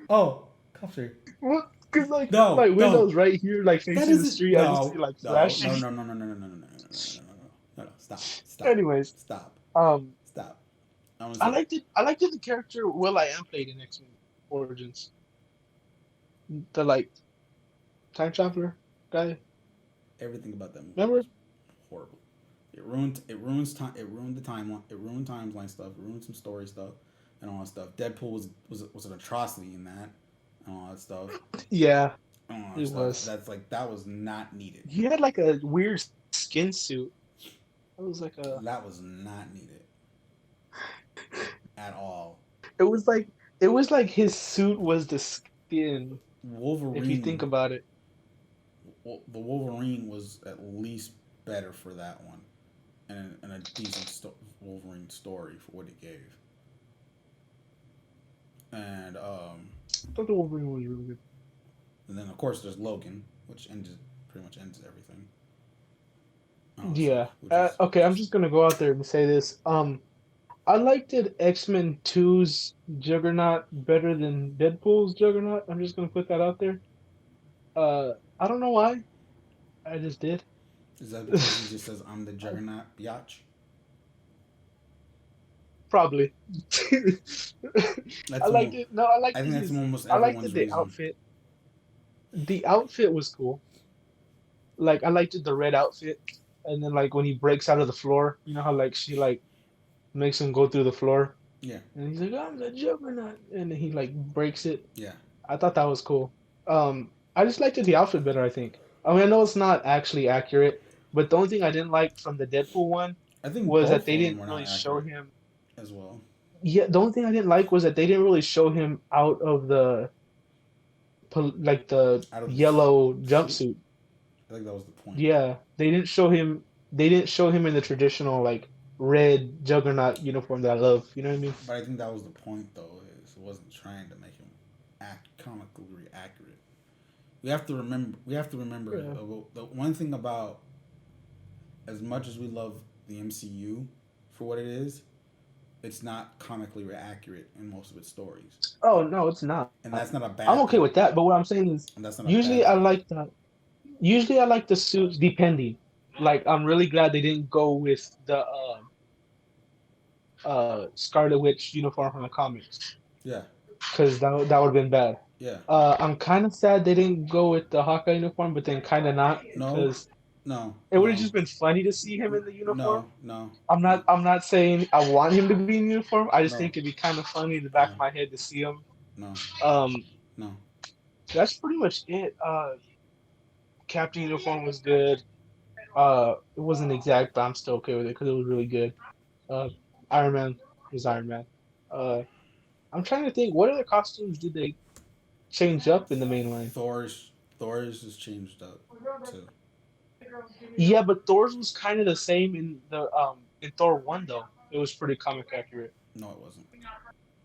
oh, cops are here. What? Because No, my no. window's right here, like That facing the isn't. street. I just see like flashing. No. Stop. Anyways, Stop. um, Stop. I liked it. I liked it. The character Will I Am played in X-Men Origins. The time traveler guy. Everything about them Remember? horrible. It ruined the timeline. It ruined timeline stuff. It ruined some story stuff and all that stuff. Deadpool was an atrocity in that and all that stuff. Yeah, And all that it stuff. was. That's like that was not needed. He had like a weird skin suit. It was like a. That was not needed at all. It was like his suit was the skin. If you think Wolverine, about it. the Wolverine was at least better for that one, and a decent Wolverine story for what it gave. And I thought the Wolverine was really good. and then of course there's Logan, which ends pretty much ends everything. So Yeah. which is Okay, I'm just gonna go out there and say this. I liked it X-Men 2's Juggernaut better than Deadpool's Juggernaut. I'm just gonna put that out there. I don't know why. I just did. is that because he just says I'm the Juggernaut, biatch? Probably. I That's liked it. No, I I liked think it. that's almost I liked it. everyone's The reason. outfit. The outfit was cool. Like I liked it, the red outfit, and then like when he breaks out of the floor, you know how like she like makes him go through the floor, Yeah, and he's like, "I'm the Juggernaut," and then he like breaks it. yeah. I thought that was cool. I just liked the outfit better. I think. I mean, I know it's not actually accurate, but the only thing I didn't like from the Deadpool one I think was that both they of them didn't were really not show accurate him. as well. Yeah, the only thing I didn't like was that they didn't really show him out of the like the Out of the yellow suit, jumpsuit. I think that was the point. Yeah, they didn't show him. They didn't show him in the traditional like red Juggernaut uniform that I love. You know what I mean? But I think that was the point, though. Is it wasn't trying to make him act comically accurate. We have to remember. We have to remember Yeah. the one thing about as much as we love the MCU for what it is, it's not comically accurate in most of its stories, Oh no, it's not. and that's not a I'm okay bad with thing. that. But what I'm saying is, And that's not a usually bad I thing. like the usually I like the suits depending. Like I'm really glad they didn't go with the Scarlet Witch uniform from the comics Yeah, because that would have been bad. yeah. I'm kind of sad they didn't go with the Hawkeye uniform, but then kind of not No, because no, it would have no, just been funny to see him in the uniform. no, no, I'm no, not. I'm not saying I want him to be in uniform. I just think no, it'd be kind of funny in the back of no, my head to see him. no, Um, no. that's pretty much it. Captain uniform was good. It wasn't exact, but I'm still okay with it because it was really good. Uh, Iron Man was Iron Man. Uh, I'm trying to think what other costumes did they change up in the main line? Thor's Thor's has changed up too. Yeah, but Thor's was kind of the same in Thor 1 though. It was pretty comic accurate. No, it wasn't.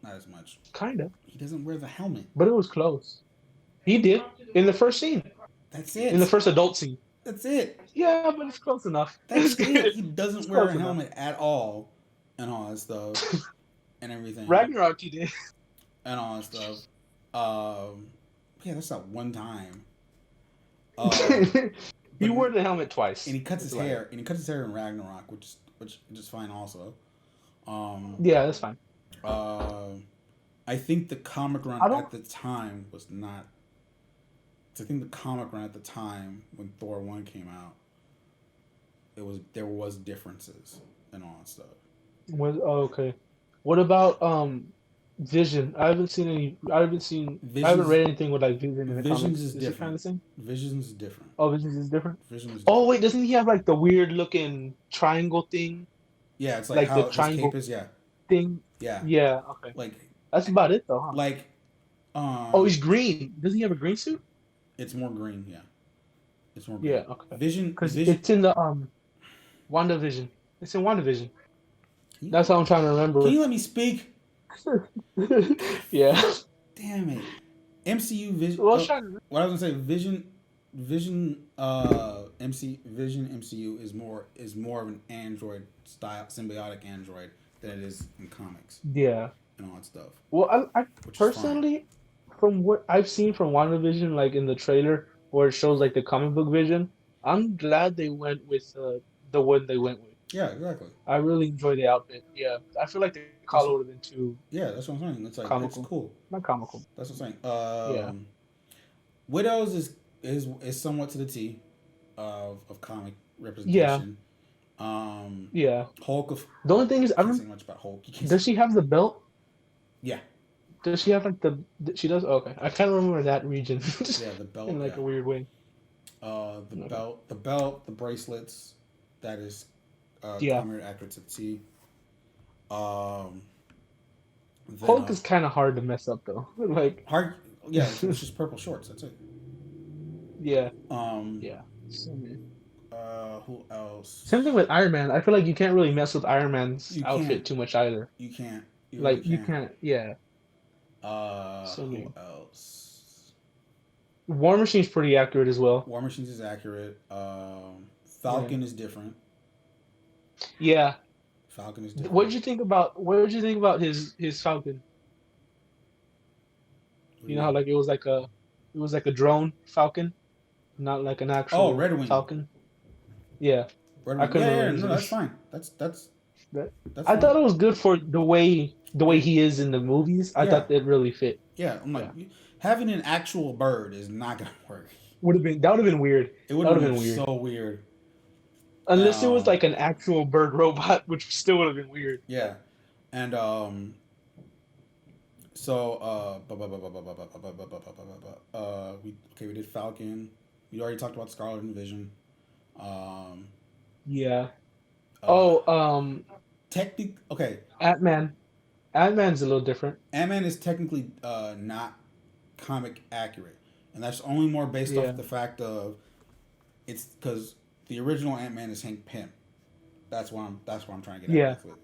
Not as much. Kind of, He doesn't wear the helmet. but it was close. He did in the first scene, That's in the it. first adult scene. That's it. Yeah, but it's close enough. That's it. It's He doesn't wear close a enough. helmet at all, and all that stuff, and everything, Ragnarok, he did. and all that stuff. Um, yeah, that's not one time. Um, He but wore the helmet twice. and he cuts That's his about it. hair, and he cuts his hair in Ragnarok, which is fine also. Um, Yeah, that's fine. uh, I think the comic run I don't. at the time was not. I think the comic run at the time when Thor 1 came out, there was differences and all that stuff. Oh, okay. What about Vision? I haven't seen any. I haven't Visions read anything with like Vision in the Visions comics. is Is it kind different. of the same? Visions is different. Oh, Vision is different. Vision is Oh different. wait, doesn't he have like the weird looking triangle thing? Yeah, it's like Like the how his cape triangle is. Yeah, thing? yeah. Yeah. Okay. Like, That's about it though, huh? like, Oh, he's green. Doesn't he have a green suit? it's more green. Yeah, it's more green. Yeah. Okay. Because Vision. it's in the WandaVision. It's in WandaVision. Can you, That's how I'm trying to can remember. you let me speak? Yeah. Damn it. MCU Vision. Well, I was trying to. What I was gonna say, Vision. Vision MCU is more of an android style, symbiotic android than it is in comics Yeah. and all that stuff, Well, I which is fine. personally, from what I've seen from WandaVision, like in the trailer where it shows like the comic book vision, I'm glad they went with the one they went with. Yeah, exactly. I really enjoy the outfit. Yeah, I feel like the color That's would have been too yeah, that's what I'm saying. It's like it's comical. cool. Not comical. That's what I'm Yeah. saying. Widows is somewhat to the T of comic Yeah. representation. Yeah. Hulk of The only thing is, I can't say don't. much about Hulk. You can't say, Does she have the belt? yeah, Does she have like the? She does. Oh, okay, I can't remember that region yeah, the belt, in like yeah. a weird way. The Okay. belt, the bracelets. That is Yeah. common accurate to the T. Um, then Hulk is kind of hard to mess up though. Like, hard, yeah, it's just purple shorts. That's it. yeah, Um, yeah. So, man. who Same thing else? with Iron Man. I feel like you can't really mess with Iron Man's You can't. outfit too much either. You can't. You really Like, you can't. can't. Yeah. So, Who man. else? War Machine's pretty accurate as well. War Machines is accurate. Yeah. Falcon is different. Yeah. Falcon is What different. did you think about? What did you think about his Falcon? What do You you know how mean? like it was like a drone Falcon, not like an Oh, actual Red Wing. Falcon. Yeah. Red I Wing. couldn't Yeah, remember yeah. his No, that's name. fine. But That's I fine. thought it was good for the way It, he is in the movies. I yeah, thought it really fit. yeah. I'm like, Yeah. having an actual bird is not gonna work. Would have been weird. It would That have would have been been weird. so weird. Unless it was Um, like an actual bird robot, which still would have been weird. yeah, and so we did Falcon. We already talked about Scarlet and Vision. Um, Yeah. uh, Oh, okay. Ant-Man. Ant-Man's a little different. Ant Man is technically not comic accurate, and that's only more based off Yeah. the fact of it's because the original Ant Man is Hank Pym. That's what I'm trying to get at Yeah. with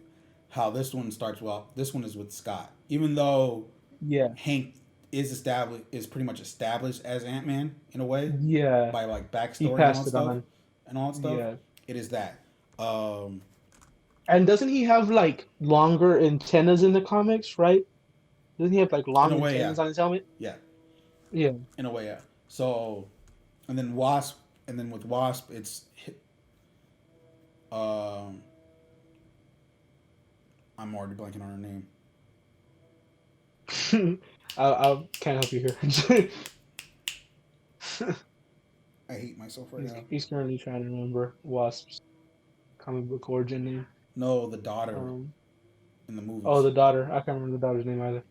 how this one starts. Well, this one is with Scott, even though Yeah. Hank is pretty much established as Ant Man in a way Yeah. by like He backstory and all passed that it stuff on. and all that stuff. Yeah. It is that. Um, And doesn't he have like longer antennas in the comics, right? Doesn't he have like in a long way, yeah, antennas on his helmet? yeah, Yeah. in a way, yeah. So, and then Wasp, and then with Wasp, it's um, I'm already blanking on her name. I can't help you here. I hate myself right now. He's currently trying to remember Wasp's comic book origin name. No, the daughter Um, in the oh, movies. the daughter. I can't remember the daughter's name either.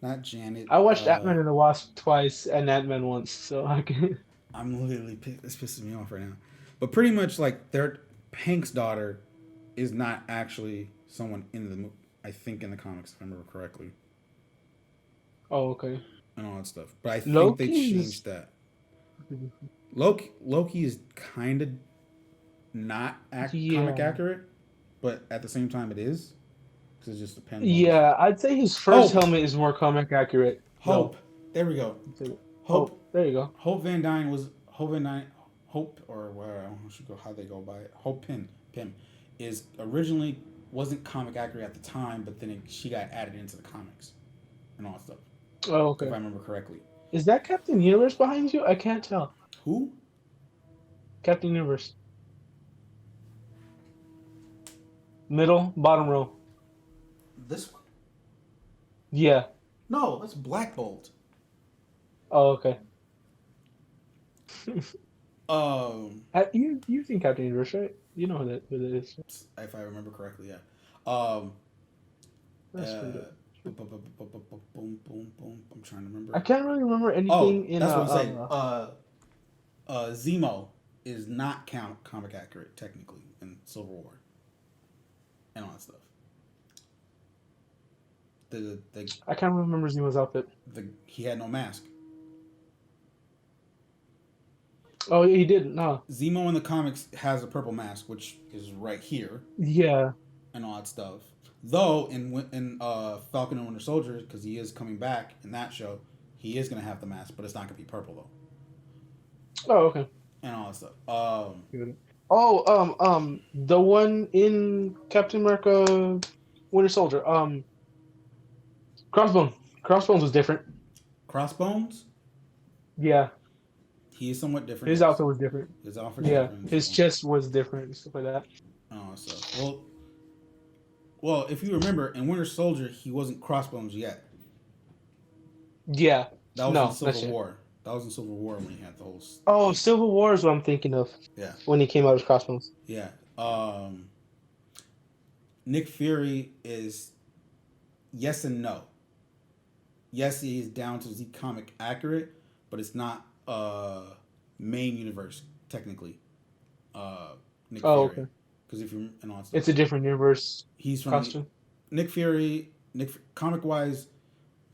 Not Janet. I watched Ant-Man and the Wasp twice and Ant-Man once, so I can. I'm literally this pisses me off right now. But pretty much like their Hank's daughter is not actually someone in the I think in the comics if I remember correctly Oh, okay. and all that stuff. But I think they Loki's. changed that. Loki is kind of not comic Yeah. accurate, but at the same time it is because it just depends on this. Yeah, I'd say his first Hope, helmet is more comic accurate, Hope. though. There we go. Hope. Hope. There you go. Hope Van Dyne was Hope Van Dyne. Hope or where I should go how they go by it. Hope Pym is originally wasn't comic accurate at the time, but then she got added into the comics and all that stuff. Oh, If okay. I remember correctly. Is that Captain Universe behind you? I can't tell. Who? Captain Universe. Middle, bottom row. This one? Yeah. No, that's Black Bolt. Oh, okay. Um, You've seen Captain Universe, right? You know who that is. if I remember correctly, yeah. Um, That's pretty good. boom, boom, boom. I'm trying to remember. I can't really remember Oh, anything in that's what I'm saying. Zemo is not comic accurate technically in Civil War and all that stuff. The I can't remember Zemo's outfit. he had no mask. Oh, he didn't. No. Zemo in the comics has a purple mask, which is right here Yeah. and all that stuff. Though in Falcon and Winter Soldier, because he is coming back in that show, he is gonna have the mask, but it's not gonna be purple though, Oh, okay. and all that stuff. Good. Oh, the one in Captain America, Winter Soldier. Crossbone. Crossbones was different. Crossbones, Yeah. he is somewhat different. His outfit was different. His outfit is Yeah. different. His chest was different and stuff like that. And all that stuff. Well, if you remember, in Winter Soldier, he wasn't Crossbones yet. Yeah. That was No, in that's Civil it. War. That was in Civil War when he had the whole. Oh, He, Civil War is what I'm thinking of yeah, when he came out as Crossbones. yeah. Nick Fury is yes and no. Yes, he is down to Z comic accurate, but it's not main universe technically. Nick Oh, Fury, okay. because if you and all that stuff, It's a different universe he's from the costume. Nick Fury. Comic wise,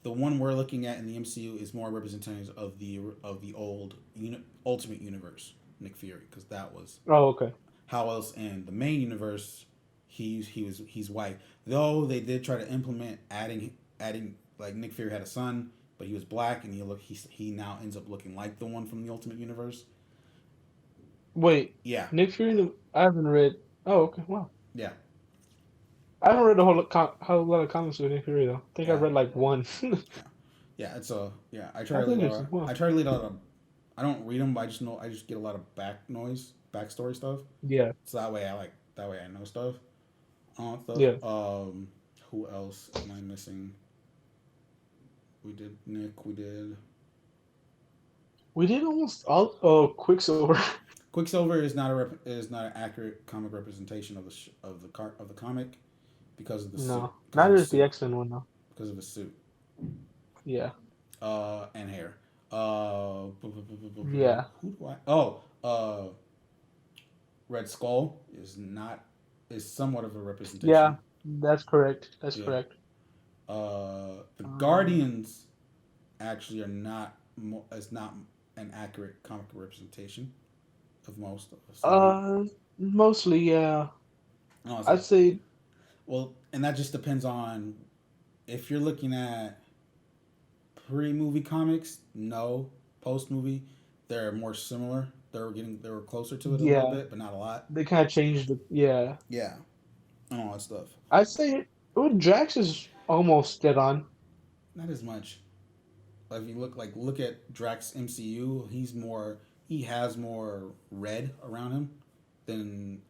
the one we're looking at in the MCU is more representative of the old Ultimate Universe, Nick Fury, because that was Oh, okay. how else in the main universe he's white. Though they did try to implement adding like Nick Fury had a son, but he was black and he now ends up looking like the one from the Ultimate Universe. Wait, Yeah, Nick Fury. I haven't read. Oh, okay. Wow. yeah, I haven't read a whole lot of comics with Nick Fury though. I think I yeah, read like one. yeah, yeah. It's a yeah. I try to That's read a interesting. lot. Wow. I try to read a lot of. I don't read them, but I just get a lot of backstory stuff. Yeah. So that way I know stuff. Stuff. Yeah. Who else am I missing? We did Nick. We did We did almost all. Oh, Quicksilver. Quicksilver is not is not an accurate comic representation of of the comic because of the suit No, neither is the suit X-Men one though. because of the suit Yeah. and hair. Yeah. Who do I? Oh, Red Skull is somewhat of a Yeah. representation. That's correct. That's Yeah. correct. The Um. Guardians actually are not is not an accurate comic representation of most of some of them. Uh. Mostly, yeah. No, I'd say. well, and that just depends on if you're looking at pre-movie comics. No, post-movie, they're more similar. They were closer to it a little Yeah. bit, but not a lot. They kind of changed the. Yeah. Yeah, and all that stuff. I'd say. Oh, Drax is almost dead on. Not as much. If you look at Drax MCU, he has more red around him than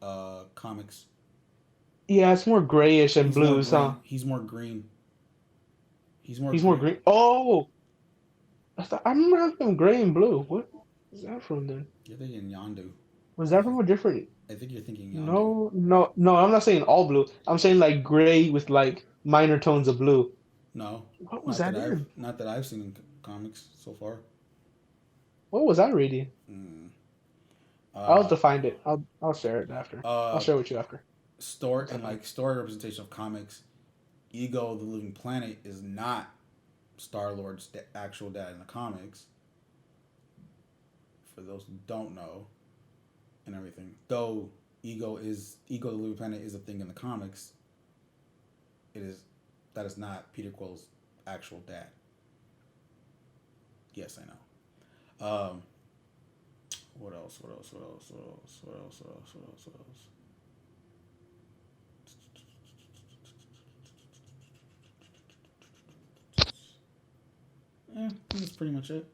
comics. Yeah, it's more grayish and He's more blues, huh? green. He's more green. He's more He's more green. green. Oh, I remember having gray and blue. What is that from then? You're thinking Yondu. Was I that think. from a different? I think you're thinking Yondu. No, no, no. I'm not saying all blue. I'm saying like gray with like minor tones of blue. No, What was that in? not that I've seen in comics so far. What was I reading? Mm. I'll have Uh, to find it. I'll share it after. I'll uh, share it with you after. story Once I and find it. like story representation of comics. Ego, the Living Planet, is not Star Lord's actual dad in the comics. For those who don't know, and everything. Though Ego, the Living Planet, is a thing in the comics. It is that is not Peter Quill's actual dad. Yes, I know. What else? What else? What else? What else? What else? What else? What else? What else? Yeah, that's pretty much it.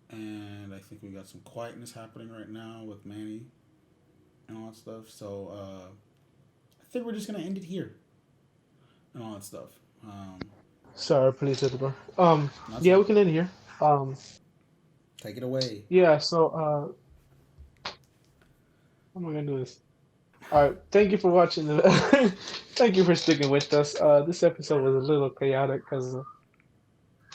And I think we got some quietness happening right now with Manny and all that stuff. So I think we're just gonna end it here and all that stuff. Sorry, police at the door. That's Yeah, fine. we can end here. Take it away. Yeah. So, how am I gonna do this? All right. Thank you for watching. Thank you for sticking with us. This episode was a little chaotic because of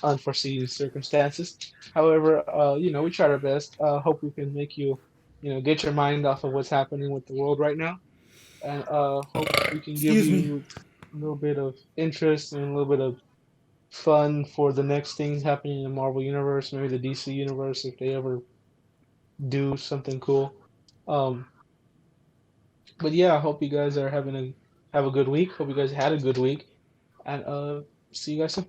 unforeseen circumstances. However, we tried our best. Hope we can make you, get your mind off of what's happening with the world right now, and hope we can give Excuse me. you a little bit of interest and a little bit of fun for the next things happening in the Marvel universe, maybe the DC universe if they ever do something cool. Um, but yeah, I hope you guys are have a good week. Hope you guys had a good week, and see you guys soon.